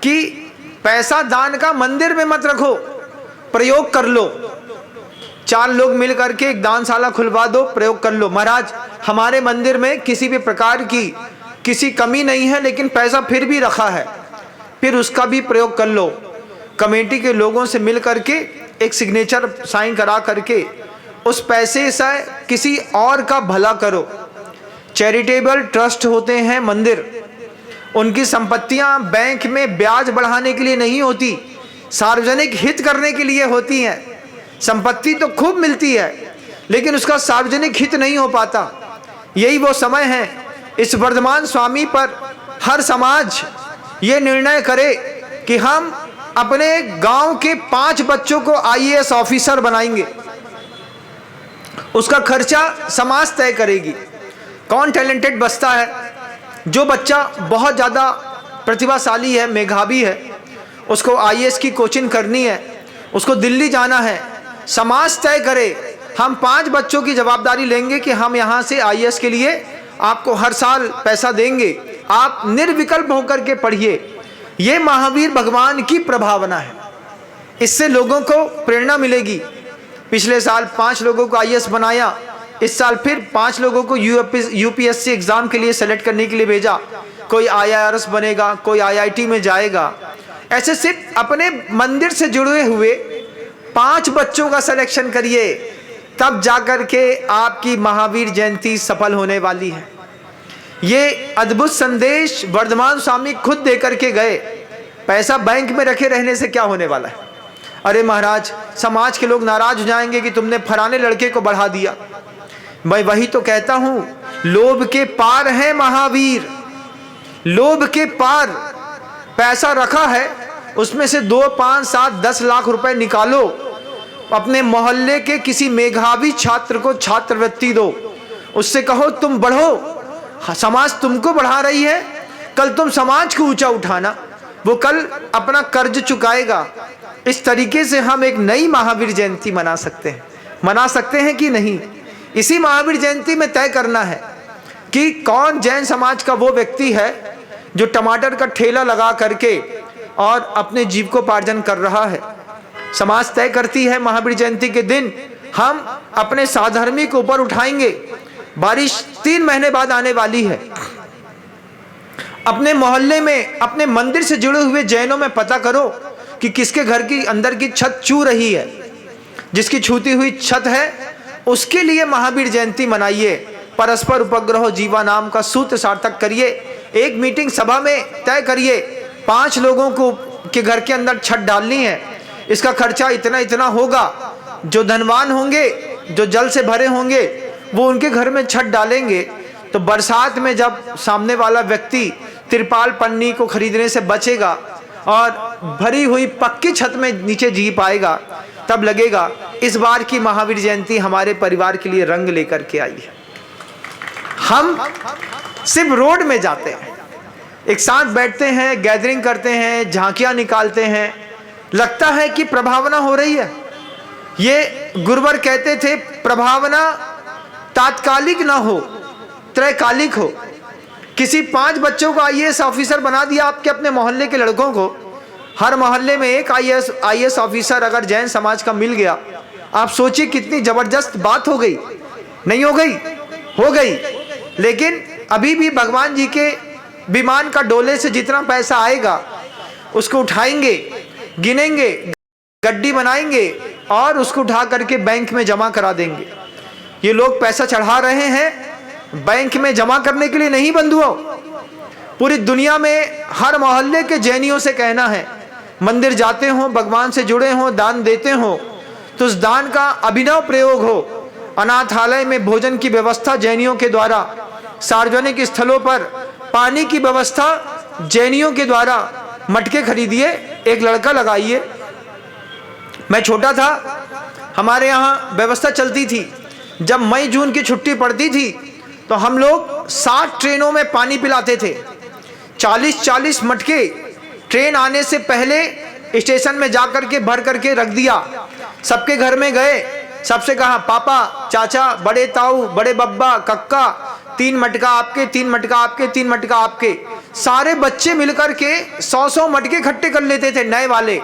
कि पैसा दान का मंदिर में मत रखो, प्रयोग कर लो। 4 लोग मिल करके एक दानशाला खुलवा दो, प्रयोग कर लो। महाराज हमारे मंदिर में किसी भी प्रकार की किसी कमी नहीं है, लेकिन पैसा फिर भी रखा है, फिर उसका भी प्रयोग कर लो। कमेटी के लोगों से मिल करके एक सिग्नेचर साइन करा करके उस पैसे से किसी और का भला करो। चैरिटेबल ट्रस्ट होते हैं मंदिर, उनकी संपत्तियां बैंक में ब्याज बढ़ाने के लिए नहीं होती, सार्वजनिक हित करने के लिए होती हैं। संपत्ति तो खूब मिलती है लेकिन उसका सार्वजनिक हित नहीं हो पाता। यही वो समय है, इस वर्धमान स्वामी पर हर समाज ये निर्णय करे कि हम अपने गांव के 5 बच्चों को IAS ऑफिसर बनाएंगे। उसका खर्चा समाज तय करेगी। कौन टैलेंटेड बचता है, जो बच्चा बहुत ज़्यादा प्रतिभाशाली है, मेधावी है, उसको IAS की कोचिंग करनी है, उसको दिल्ली जाना है, समाज तय करे। हम 5 बच्चों की जवाबदारी लेंगे कि हम यहाँ से IAS के लिए आपको हर साल पैसा देंगे, आप निर्विकल्प होकर के पढ़िए। ये महावीर भगवान की प्रभावना है, इससे लोगों को प्रेरणा मिलेगी। पिछले साल 5 लोगों को IAS बनाया, इस साल फिर 5 लोगों को UPSC एग्जाम के लिए सेलेक्ट करने के लिए भेजा। कोई IRS बनेगा, कोई IIT में जाएगा। ऐसे सिर्फ अपने मंदिर से जुड़े हुए 5 बच्चों का सिलेक्शन करिए, तब जाकर के आपकी महावीर जयंती सफल होने वाली है। ये अद्भुत संदेश वर्धमान स्वामी खुद देकर के गए। पैसा बैंक में रखे रहने से क्या होने वाला है? अरे महाराज, समाज के लोग नाराज हो जाएंगे कि तुमने फलाने लड़के को बढ़ा दिया। मैं वही तो कहता हूं, लोभ के पार है महावीर, लोभ के पार। पैसा रखा है, उसमें से 2, 5, 7, 10 लाख रुपए निकालो, अपने मोहल्ले के किसी मेधावी छात्र को छात्रवृत्ति दो, उससे कहो तुम बढ़ो, समाज तुमको बढ़ा रही है, कल तुम समाज को ऊंचा उठाना, वो कल अपना कर्ज चुकाएगा। इस तरीके से हम एक नई महावीर जयंती मना सकते हैं कि नहीं? इसी महावीर जयंती में तय करना है कि कौन जैन समाज का वो व्यक्ति है जो टमाटर का ठेला लगा करके और अपने जीविकोपार्जन कर रहा है। समाज तय करती है महावीर जयंती के दिन हम अपने साधर्मी को ऊपर उठाएंगे। बारिश 3 महीने बाद आने वाली है। अपने मोहल्ले में, अपने मंदिर से जुड़े हुए जैनों में पता करो कि किसके घर की अंदर की छत छू रही है। जिसकी छूती हुई छत है उसके लिए महावीर जयंती मनाइए। परस्पर उपग्रह जीवा नाम का सूत्र सार्थक करिए। एक मीटिंग सभा में तय करिए 5 लोगों को के घर के अंदर छत डालनी है, इसका खर्चा इतना इतना होगा। जो धनवान होंगे, जो जल से भरे होंगे, वो उनके घर में छत डालेंगे। तो बरसात में जब सामने वाला व्यक्ति तिरपाल पन्नी को खरीदने से बचेगा और भरी हुई पक्की छत में नीचे जी पाएगा, तब लगेगा इस बार की महावीर जयंती हमारे परिवार के लिए रंग लेकर के आई है। हम सिर्फ रोड में जाते हैं, एक साथ बैठते हैं, गैदरिंग करते हैं, झांकियां निकालते हैं, लगता है कि प्रभावना हो रही है। ये गुरुवर कहते थे, प्रभावना तात्कालिक ना हो, त्रैकालिक हो। किसी 5 बच्चों को IAS ऑफिसर बना दिया आपके अपने मोहल्ले के लड़कों को। हर मोहल्ले में एक IAS ऑफिसर अगर जैन समाज का मिल गया, आप सोचिए कितनी जबरदस्त बात हो गई। नहीं हो गई? हो गई। लेकिन अभी भी भगवान जी के विमान का डोले से जितना पैसा आएगा उसको उठाएंगे, गिनेंगे, गड्डी बनाएंगे और उसको उठा करके बैंक में जमा करा देंगे। ये लोग पैसा चढ़ा रहे हैं बैंक में जमा करने के लिए नहीं बंधुओं। पूरी दुनिया में हर मोहल्ले के जैनियों से कहना है, मंदिर जाते हो, भगवान से जुड़े हो, दान देते हो, तो उस दान का अभिनव प्रयोग हो। अनाथालय में भोजन की व्यवस्था जैनियों के द्वारा, सार्वजनिक स्थलों पर पानी की व्यवस्था जैनियों के द्वारा, मटके खरीदिए, एक लड़का लगाइए। मैं छोटा था, हमारे यहाँ व्यवस्था चलती थी, जब मई जून की छुट्टी पड़ती थी तो हम लोग 60 ट्रेनों में पानी पिलाते थे। 40-40 मटके ट्रेन आने से पहले स्टेशन में जाकर के भर करके रख दिया। सबके घर में गए, सबसे कहा पापा, चाचा, बड़े ताऊ, बड़े बब्बा, कक्का, 3 मटका आपके, 3 मटका आपके, 3 मटका आपके। सारे बच्चे मिलकर के 100-100 मटके इकट्ठे कर लेते थे नए वाले।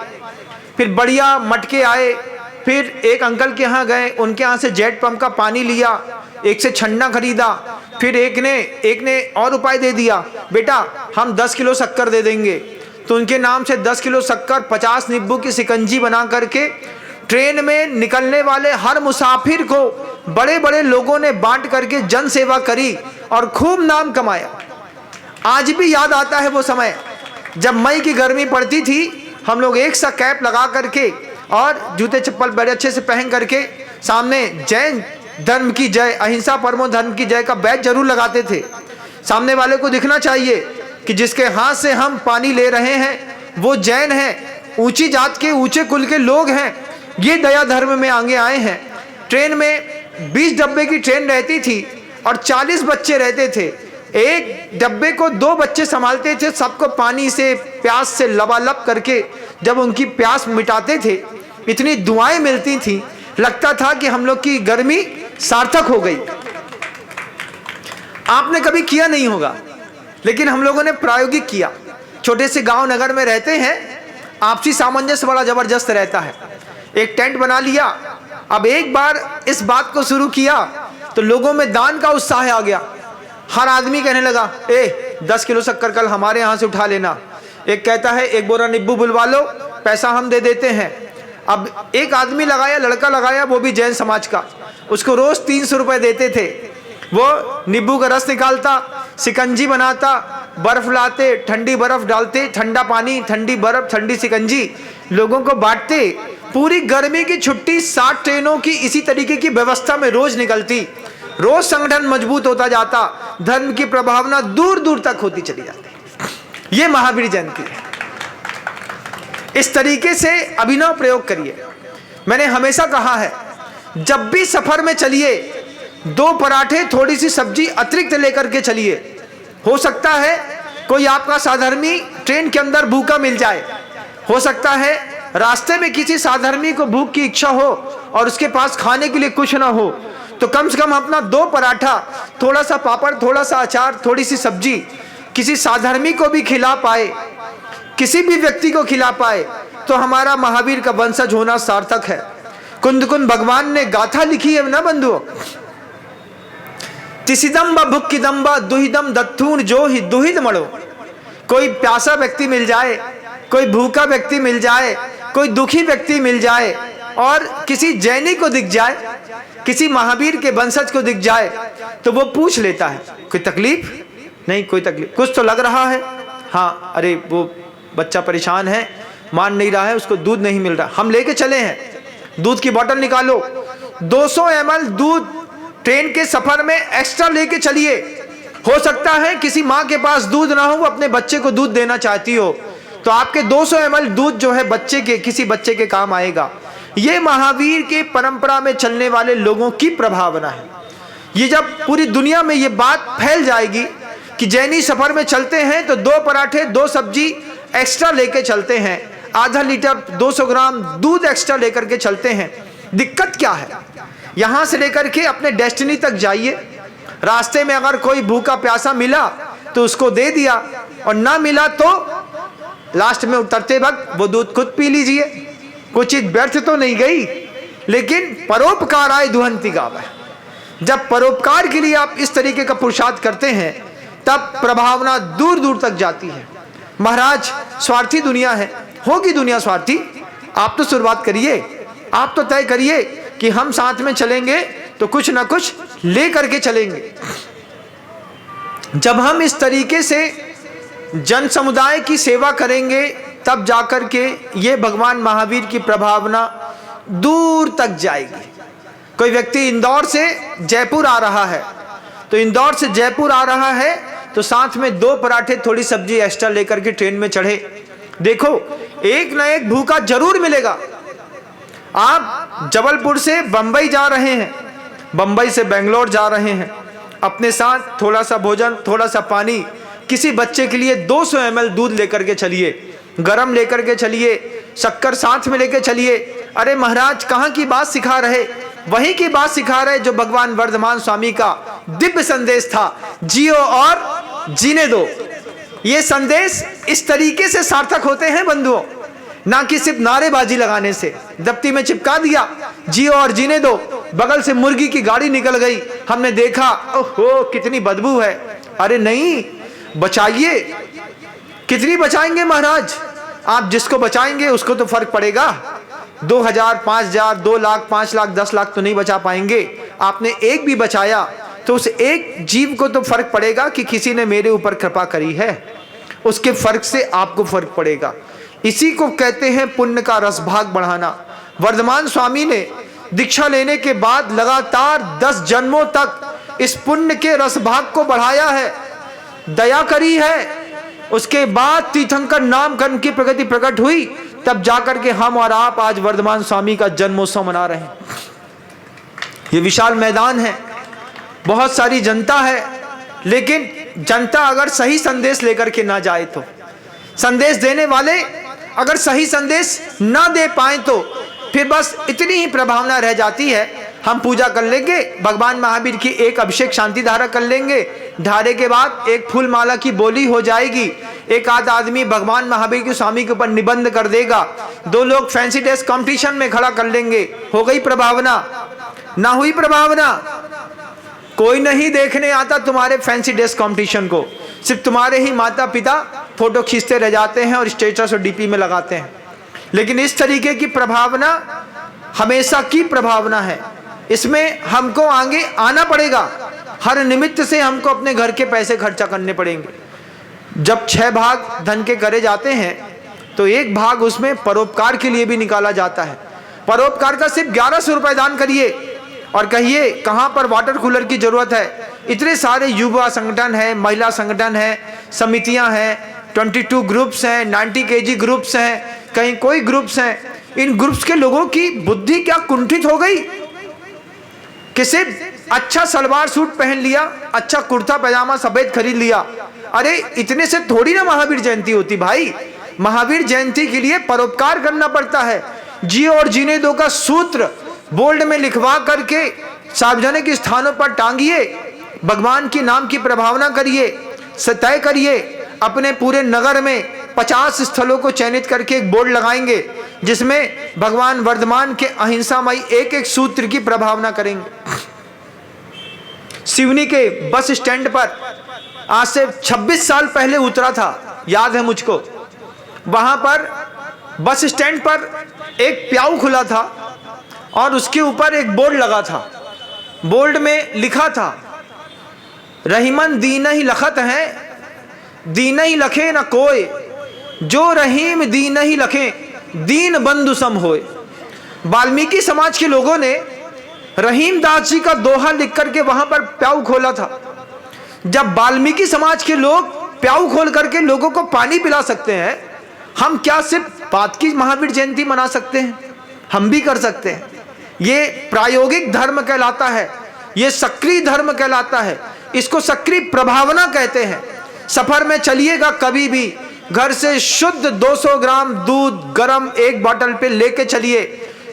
फिर बढ़िया मटके आए। फिर एक अंकल के यहाँ गए, उनके यहाँ से जेट पंप का पानी लिया, एक से छन्ना खरीदा। फिर एक ने और उपाय दे दिया, बेटा हम 10 किलो शक्कर दे देंगे। तो उनके नाम से 10 किलो शक्कर, 50 नींबू की शिकंजी बना करके ट्रेन में निकलने वाले हर मुसाफिर को बड़े बड़े लोगों ने बांट करके जन सेवा करी और खूब नाम कमाया। आज भी याद आता है वो समय जब मई की गर्मी पड़ती थी, हम लोग एक सा कैप लगा करके और जूते चप्पल बड़े अच्छे से पहन करके सामने जैन धर्म की जय, अहिंसा परमो धर्म की जय का बैच जरूर लगाते थे। सामने वाले को दिखना चाहिए कि जिसके हाथ से हम पानी ले रहे हैं वो जैन हैं, ऊंची जात के, ऊंचे कुल के लोग हैं, ये दया धर्म में आगे आए हैं। ट्रेन में 20 डब्बे की ट्रेन रहती थी और 40 बच्चे रहते थे। एक डब्बे को 2 बच्चे संभालते थे, सबको पानी से, प्यास से लबालब करके जब उनकी प्यास मिटाते थे, इतनी दुआएं मिलती थी, लगता था कि हम लोग की गर्मी सार्थक हो गई। आपने कभी किया नहीं होगा, लेकिन हम लोगों ने प्रायोगिक किया। छोटे से गांव नगर में रहते हैं, आपसी सामंजस्य बड़ा जबरदस्त रहता है। एक टेंट बना लिया, अब एक बार इस बात को शुरू किया तो लोगों में दान का उत्साह आ गया। हर आदमी कहने लगा, 10 किलो शक्कर कल हमारे यहाँ से उठा लेना। एक कहता है 1 बोरा नींबू बुलवा लो, पैसा हम दे देते हैं। अब एक आदमी लगाया, लड़का लगाया, वो भी जैन समाज का, उसको रोज 300 रुपए देते थे। वो नींबू का रस निकालता, शिकंजी बनाता, बर्फ लाते, ठंडी बर्फ डालते, ठंडा पानी, ठंडी बर्फ, ठंडी शिकंजी, लोगों को बांटते। पूरी गर्मी की छुट्टी 60 ट्रेनों की इसी तरीके की व्यवस्था में रोज निकलती। रोज संगठन मजबूत होता जाता, धर्म की प्रभावना दूर दूर तक होती चली जाती। ये महावीर जयंती है। इस तरीके से अभिनव प्रयोग करिए। मैंने हमेशा कहा है, जब भी सफर में चलिए 2 पराठे थोड़ी सी सब्जी अतिरिक्त लेकर के चलिए। हो सकता है कोई आपका साधर्मी ट्रेन के अंदर भूखा मिल जाए, हो सकता है रास्ते में किसी साधर्मी को भूख की इच्छा हो और उसके पास खाने के लिए कुछ ना हो, तो कम से कम अपना 2 पराठा, थोड़ा सा पापड़, थोड़ा सा अचार, थोड़ी सी सब्जी किसी साधर्मी को भी खिला पाए, किसी भी व्यक्ति को खिला पाए, तो हमारा महावीर का वंशज होना सार्थक है। कुंद भगवान ने गाथा लिखी है ना बंधुओं, तिसिदम्ब भुक्किदम्ब दुहिदम दत्थून जो ही दुहिद मड़ो। कोई प्यासा व्यक्ति मिल जाए, कोई भूखा व्यक्ति मिल जाए, कोई दुखी व्यक्ति मिल जाए और किसी जैनी को दिख जाए, किसी महावीर के वंशज को दिख जाए, तो वो पूछ लेता है, कोई तकलीफ? नहीं कोई तकलीफ, कुछ तो लग रहा है। हाँ, अरे वो बच्चा परेशान है, मान नहीं रहा है, उसको दूध नहीं मिल रहा, हम लेके चले हैं, दूध की बोतल निकालो। 200 ml दूध ट्रेन के सफर में एक्स्ट्रा लेके चलिए। हो सकता है किसी माँ के पास दूध ना हो, वो अपने बच्चे को दूध देना चाहती हो, तो आपके 200 ml दूध जो है बच्चे के, किसी बच्चे के काम आएगा। ये महावीर के परंपरा में चलने वाले लोगों की प्रभावना है। ये जब पूरी दुनिया में ये बात फैल जाएगी कि जैनी सफर में चलते हैं तो 2 पराठे 2 सब्जी एक्स्ट्रा लेके चलते हैं, आधा लीटर 200 ग्राम दूध एक्स्ट्रा लेकर के चलते हैं। दिक्कत क्या है? यहां से लेकर के अपने डेस्टिनी तक जाइए। रास्ते में अगर कोई भूखा प्यासा मिला तो उसको दे दिया, और ना मिला तो लास्ट में उतरते वक्त वो दूध खुद पी लीजिए। कोई चीज व्यर्थ तो नहीं गई, लेकिन परोपकार आय दुहंती गावै। जब परोपकार के लिए आप इस तरीके का पुरुषार्थ करते हैं, तब प्रभावना दूर दूर तक जाती है। महाराज, स्वार्थी दुनिया है, होगी दुनिया स्वार्थी। आप तो शुरुआत करिए, आप तो तय करिए कि हम साथ में चलेंगे तो कुछ ना कुछ ले करके चलेंगे। जब हम इस तरीके से जन समुदाय की सेवा करेंगे, तब जाकर के ये भगवान महावीर की प्रभावना दूर तक जाएगी। कोई व्यक्ति इंदौर से जयपुर आ रहा है, तो इंदौर से जयपुर आ रहा है तो साथ में 2 पराठे थोड़ी सब्जी एक्स्ट्रा लेकर के ट्रेन में चढ़े। देखो, एक ना एक भूखा जरूर मिलेगा। आप जबलपुर से बंबई जा रहे हैं, बंबई से बेंगलोर जा रहे हैं, अपने साथ थोड़ा सा भोजन, थोड़ा सा पानी, किसी बच्चे के लिए 200 ml दूध लेकर के चलिए, गरम लेकर के चलिए, शक्कर साथ में लेकर चलिए। अरे महाराज, कहाँ की बात सिखा रहे? वही की बात सिखा रहे जो भगवान वर्धमान स्वामी का दिव्य संदेश था, जियो और जीने दो। ये संदेश इस तरीके से सार्थक होते हैं बंधुओं, ना कि सिर्फ नारेबाजी लगाने से। दफ्ती में चिपका दिया, जियो और जीने दो, बगल से मुर्गी की गाड़ी निकल गई, हमने देखा, ओहो कितनी बदबू है। अरे नहीं, बचाइए। कितनी बचाएंगे महाराज? आप जिसको बचाएंगे उसको तो फर्क पड़ेगा। 2000, 5000, 2 लाख, 5 लाख, 10 लाख तो नहीं बचा पाएंगे। आपने एक भी बचाया तो उस एक जीव को तो फर्क पड़ेगा कि किसी ने मेरे ऊपर कृपा करी है, उसके फर्क से आपको फर्क पड़ेगा। इसी को कहते हैं पुण्य का रसभाग बढ़ाना। वर्धमान स्वामी ने दीक्षा लेने के बाद लगातार 10 जन्मों तक इस पुण्य के रसभाग को बढ़ाया है, दया करी है। उसके बाद तीर्थंकर नामकरण की प्रगति प्रकट हुई, तब जाकर के हम और आप आज वर्धमान स्वामी का जन्मोत्सव मना रहे हैं। ये विशाल मैदान है, बहुत सारी जनता है, लेकिन जनता अगर सही संदेश लेकर के ना जाए तो, संदेश देने वाले अगर सही संदेश ना दे पाए तो फिर बस इतनी ही प्रभावना रह जाती है, हम पूजा कर लेंगे, भगवान महावीर की एक अभिषेक शांति धारा कर लेंगे, धारे के बाद एक फूल माला की बोली हो जाएगी, एक आध आदमी भगवान महावीर के स्वामी के ऊपर निबंध कर देगा, 2 लोग फैंसी ड्रेस कंपटीशन में खड़ा कर लेंगे, हो गई प्रभावना? ना हुई प्रभावना? कोई नहीं देखने आता तुम्हारे फैंसी ड्रेस कंपटीशन को, सिर्फ तुम्हारे ही माता पिता फोटो खींचते रह जाते हैं और स्टेटस और डीपी में लगाते हैं। लेकिन इस तरीके की प्रभावना हमेशा की प्रभावना है, इसमें हमको आगे आना पड़ेगा। हर निमित्त से हमको अपने घर के पैसे खर्चा करने पड़ेंगे। जब 6 भाग धन के करे जाते हैं तो 1 भाग उसमें परोपकार के लिए भी निकाला जाता है। परोपकार का सिर्फ 1100 रुपये दान करिए और कहिए कहाँ पर वाटर कूलर की जरूरत है। इतने सारे युवा संगठन है, महिला संगठन है, समितियां हैं, 22 ग्रुप्स हैं, 90 kg ग्रुप्स हैं, कहीं कोई ग्रुप्स हैं। इन ग्रुप्स के लोगों की बुद्धि क्या कुंठित हो गई कि सिर्फ अच्छा सलवार सूट पहन लिया, अच्छा कुर्ता पैजामा सफेद खरीद लिया। अरे इतने से थोड़ी ना महावीर जयंती होती भाई। महावीर जयंती के लिए परोपकार करना पड़ता है। जियो और जीने दो का सूत्र बोल्ड में लिखवा करके सार्वजनिक स्थानों पर टांगिए, भगवान के नाम की प्रभावना करिए, तय करिए। अपने पूरे नगर में 50 स्थलों को चयनित करके एक बोर्ड लगाएंगे जिसमें भगवान वर्धमान के अहिंसामयी एक एक सूत्र की प्रभावना करेंगे। सिवनी के बस स्टैंड पर आज से 26 साल पहले उतरा था, याद है मुझको। वहां पर बस स्टैंड पर एक प्याऊ खुला था और उसके ऊपर एक बोर्ड लगा था। बोर्ड में लिखा था, रहीमन दीन ही लखत है, दीन ही लखे न कोय, जो रहीम दीन ही लखे, दीन बंधु सम होए। वाल्मीकि समाज के लोगों ने रहीम दास जी का दोहा लिख करके वहां पर प्याऊ खोला था। जब वाल्मीकि समाज के लोग प्याऊ खोल करके लोगों को पानी पिला सकते हैं, हम क्या सिर्फ बात की महावीर जयंती मना सकते हैं? हम भी कर सकते हैं। ये प्रायोगिक धर्म कहलाता है, ये सक्रिय धर्म कहलाता है, इसको सक्रिय प्रभावना कहते हैं। सफर में चलिएगा कभी भी, घर से शुद्ध 200 ग्राम दूध गरम 1 बोतल पे लेके चलिए।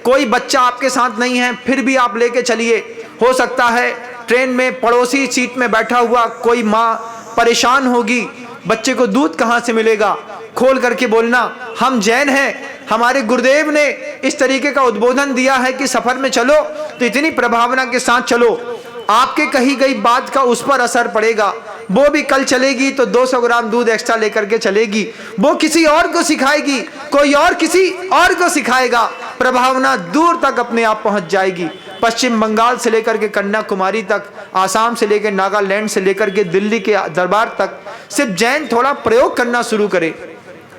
कोई बच्चा आपके साथ नहीं है फिर भी आप लेके चलिए। हो सकता है ट्रेन में पड़ोसी सीट में बैठा हुआ कोई माँ परेशान होगी, बच्चे को दूध कहाँ से मिलेगा? खोल करके बोलना, हम जैन हैं, हमारे गुरुदेव ने इस तरीके का उद्बोधन दिया है कि सफर में चलो तो इतनी प्रभावना के साथ चलो। आपके कही गई बात का उस पर असर पड़ेगा। वो भी कल चलेगी तो 200 ग्राम दूध एक्स्ट्रा लेकर के चलेगी। वो किसी और को सिखाएगी, कोई और किसी और को सिखाएगा। प्रभावना दूर तक अपने आप पहुंच जाएगी। पश्चिम बंगाल से लेकर के कन्याकुमारी तक, आसाम से लेकर नागालैंड से लेकर के दिल्ली के दरबार तक, सिर्फ जैन थोड़ा प्रयोग करना शुरू करे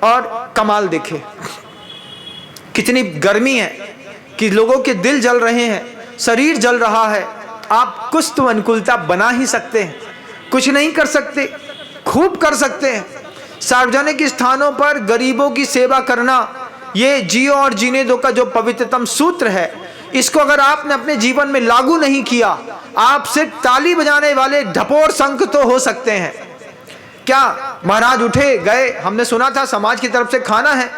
और कमाल देखे। कितनी गर्मी है कि लोगों के दिल जल रहे हैं, शरीर जल रहा है। आप कुछ तो अनुकूलता बना ही सकते हैं। कुछ नहीं कर सकते, खूब कर सकते हैं। सार्वजनिक स्थानों पर गरीबों की सेवा करना, ये जियो और जीने दो का जो पवित्रतम सूत्र है, इसको अगर आपने अपने जीवन में लागू नहीं किया, आप सिर्फ ताली बजाने वाले ढपोर संघ तो हो सकते हैं। क्या महाराज उठे गए, हमने सुना था समाज की तरफ से खाना है,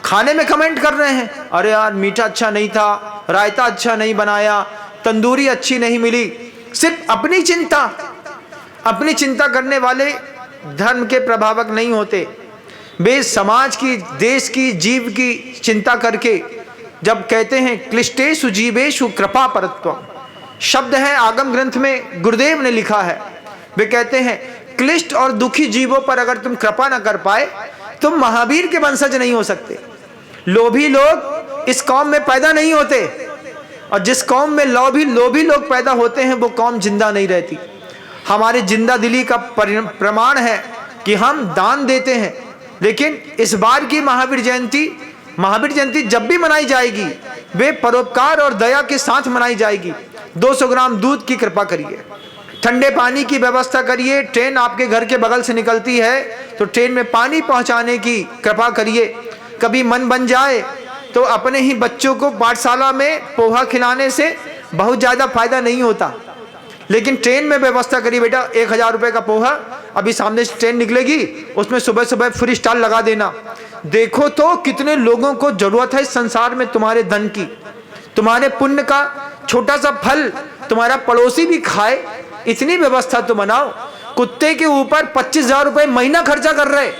खाने में कमेंट कर रहे हैं, अरे यार मीठा अच्छा नहीं था, रायता अच्छा नहीं बनाया, तंदूरी अच्छी नहीं मिली। सिर्फ अपनी चिंता करने वाले धर्म के प्रभावक नहीं होते। वे समाज की, देश की, जीव की चिंता करके, जब कहते हैं क्लिष्टेषु जीवेषु कृपा परत्वम, शब्द है आगम ग्रंथ में गुरुदेव ने लिखा है। वे कहते हैं क्लिष्ट और दुखी जीवों पर अगर तुम कृपा ना कर पाए तुम महावीर के वंशज नहीं हो सकते। लोभी लोग इस कौम में पैदा नहीं होते, और जिस कौम में लोभी लोग पैदा होते हैं वो कौम जिंदा नहीं रहती। हमारे जिंदा दिली का प्रमाण है कि हम दान देते हैं। लेकिन इस बार की महावीर जयंती जब भी मनाई जाएगी वे परोपकार और दया के साथ मनाई जाएगी। 200 ग्राम दूध की कृपा करिए, ठंडे पानी की व्यवस्था करिए। ट्रेन आपके घर के बगल से निकलती है तो ट्रेन में पानी पहुंचाने की कृपा करिए। कभी मन बन जाए तो अपने ही बच्चों को पाठशाला में पोहा खिलाने से बहुत ज़्यादा फायदा नहीं होता, लेकिन ट्रेन में व्यवस्था करिए। बेटा 1000 रुपये का पोहा, अभी सामने से ट्रेन निकलेगी, उसमें सुबह सुबह फ्री स्टॉल लगा देना। देखो तो कितने लोगों को जरूरत है इस संसार में तुम्हारे धन की, तुम्हारे पुण्य का छोटा सा फल तुम्हारा पड़ोसी भी खाए, इतनी व्यवस्था तो बनाओ। कुत्ते के ऊपर 25,000 रुपए महीना खर्चा कर रहे,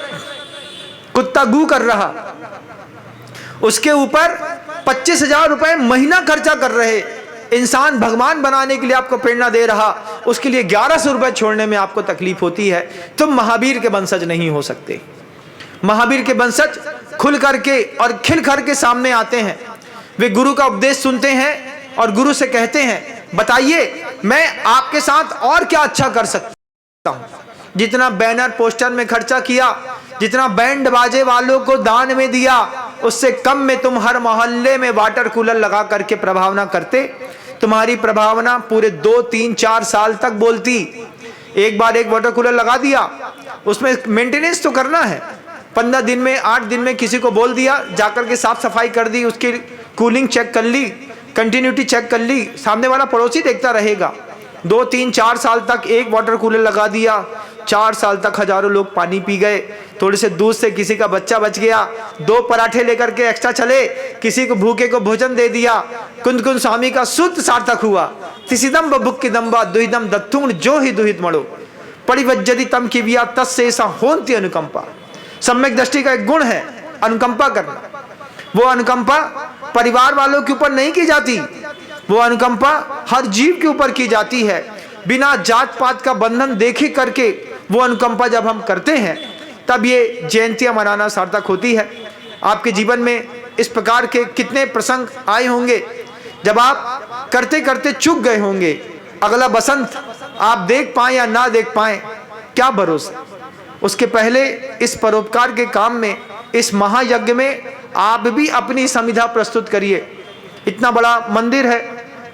कुत्ता गू कर रहा, उसके ऊपर 25,000 रुपए महीना खर्चा कर रहे। इंसान भगवान बनाने के लिए आपको प्रेरणा दे रहा, उसके लिए 1100 रुपए छोड़ने में आपको तकलीफ होती है। तुम महावीर के वंशज नहीं हो सकते। महावीर के वंशज खुल करके और खिल करके सामने आते हैं। वे गुरु का उपदेश सुनते हैं और गुरु से कहते हैं, बताइए मैं आपके साथ और क्या अच्छा कर सकता हूं। जितना बैनर पोस्टर में खर्चा किया, जितना बैंड बाजे वालों को दान में दिया, उससे कम में तुम हर मोहल्ले में वाटर कूलर लगा करके प्रभावना करते। तुम्हारी प्रभावना पूरे 2, 3, 4 साल तक बोलती। एक बार एक वाटर कूलर लगा दिया, उसमें मेंटेनेंस तो करना है। 15 दिन में, 8 दिन में किसी को बोल दिया, जाकर के साफ सफाई कर दी, उसकी कूलिंग चेक कर ली, कंटिन्यूटी चेक कर ली, सामने वाला पड़ोसी देखता रहेगा। 2, 3, 4 साल तक एक वाटर कूलर लगा दिया, 4 साल तक हजारों लोग पानी पी गए। थोड़े से दूध से किसी का बच्चा बच गया, 2 पराठे लेकर के एक्स्ट्रा चले, किसी को भूखे को भोजन दे दिया। कुंद कुंद स्वामी का सूत्र सार्थक हुआ। तिसिदम्ब भुक्किदम्बा दुहिदम दत्तुण जो ही दुहित मड़ो परिवज्जति तम की विया तस्से ऐसा होन्ति अनुकंपा। सम्यक दृष्टि का एक गुण है अनुकंपा करना। वो अनुकंपा परिवार वालों के ऊपर नहीं की जाती, वो अनुकंपा हर जीव के ऊपर की जाती है। बिना जात पात का बंधन देखे करके वो अनुकंपा जब हम करते हैं, तब ये जयंतियां मनाना सार्थक होती है। आपके जीवन में इस प्रकार के कितने प्रसंग आए होंगे जब आप करते करते चूक गए होंगे। अगला बसंत आप देख पाएं या ना देख पाएं, क्या भरोसा। उसके पहले इस परोपकार के काम में, इस महायज्ञ में आप भी अपनी समिधा प्रस्तुत करिए। इतना बड़ा मंदिर है,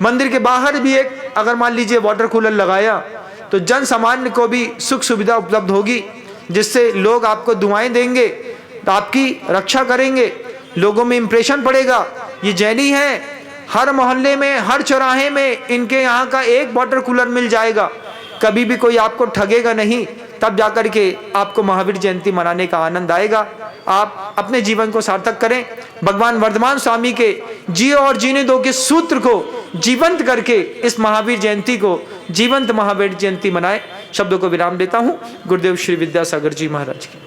मंदिर के बाहर भी एक अगर मान लीजिए वाटर कूलर लगाया तो जन सामान्य को भी सुख सुविधा उपलब्ध होगी, जिससे लोग आपको दुआएं देंगे, तो आपकी रक्षा करेंगे, लोगों में इंप्रेशन पड़ेगा। ये जैनी हैं, हर मोहल्ले में, हर चौराहे में इनके यहाँ का एक वाटर कूलर मिल जाएगा, कभी भी कोई आपको ठगेगा नहीं। तब जाकर के आपको महावीर जयंती मनाने का आनंद आएगा। आप अपने जीवन को सार्थक करें। भगवान वर्धमान स्वामी के जियो और जीने दो के सूत्र को जीवंत करके इस महावीर जयंती को जीवंत महावीर जयंती मनाएं। शब्दों को विराम देता हूं। गुरुदेव श्री विद्यासागर जी महाराज की।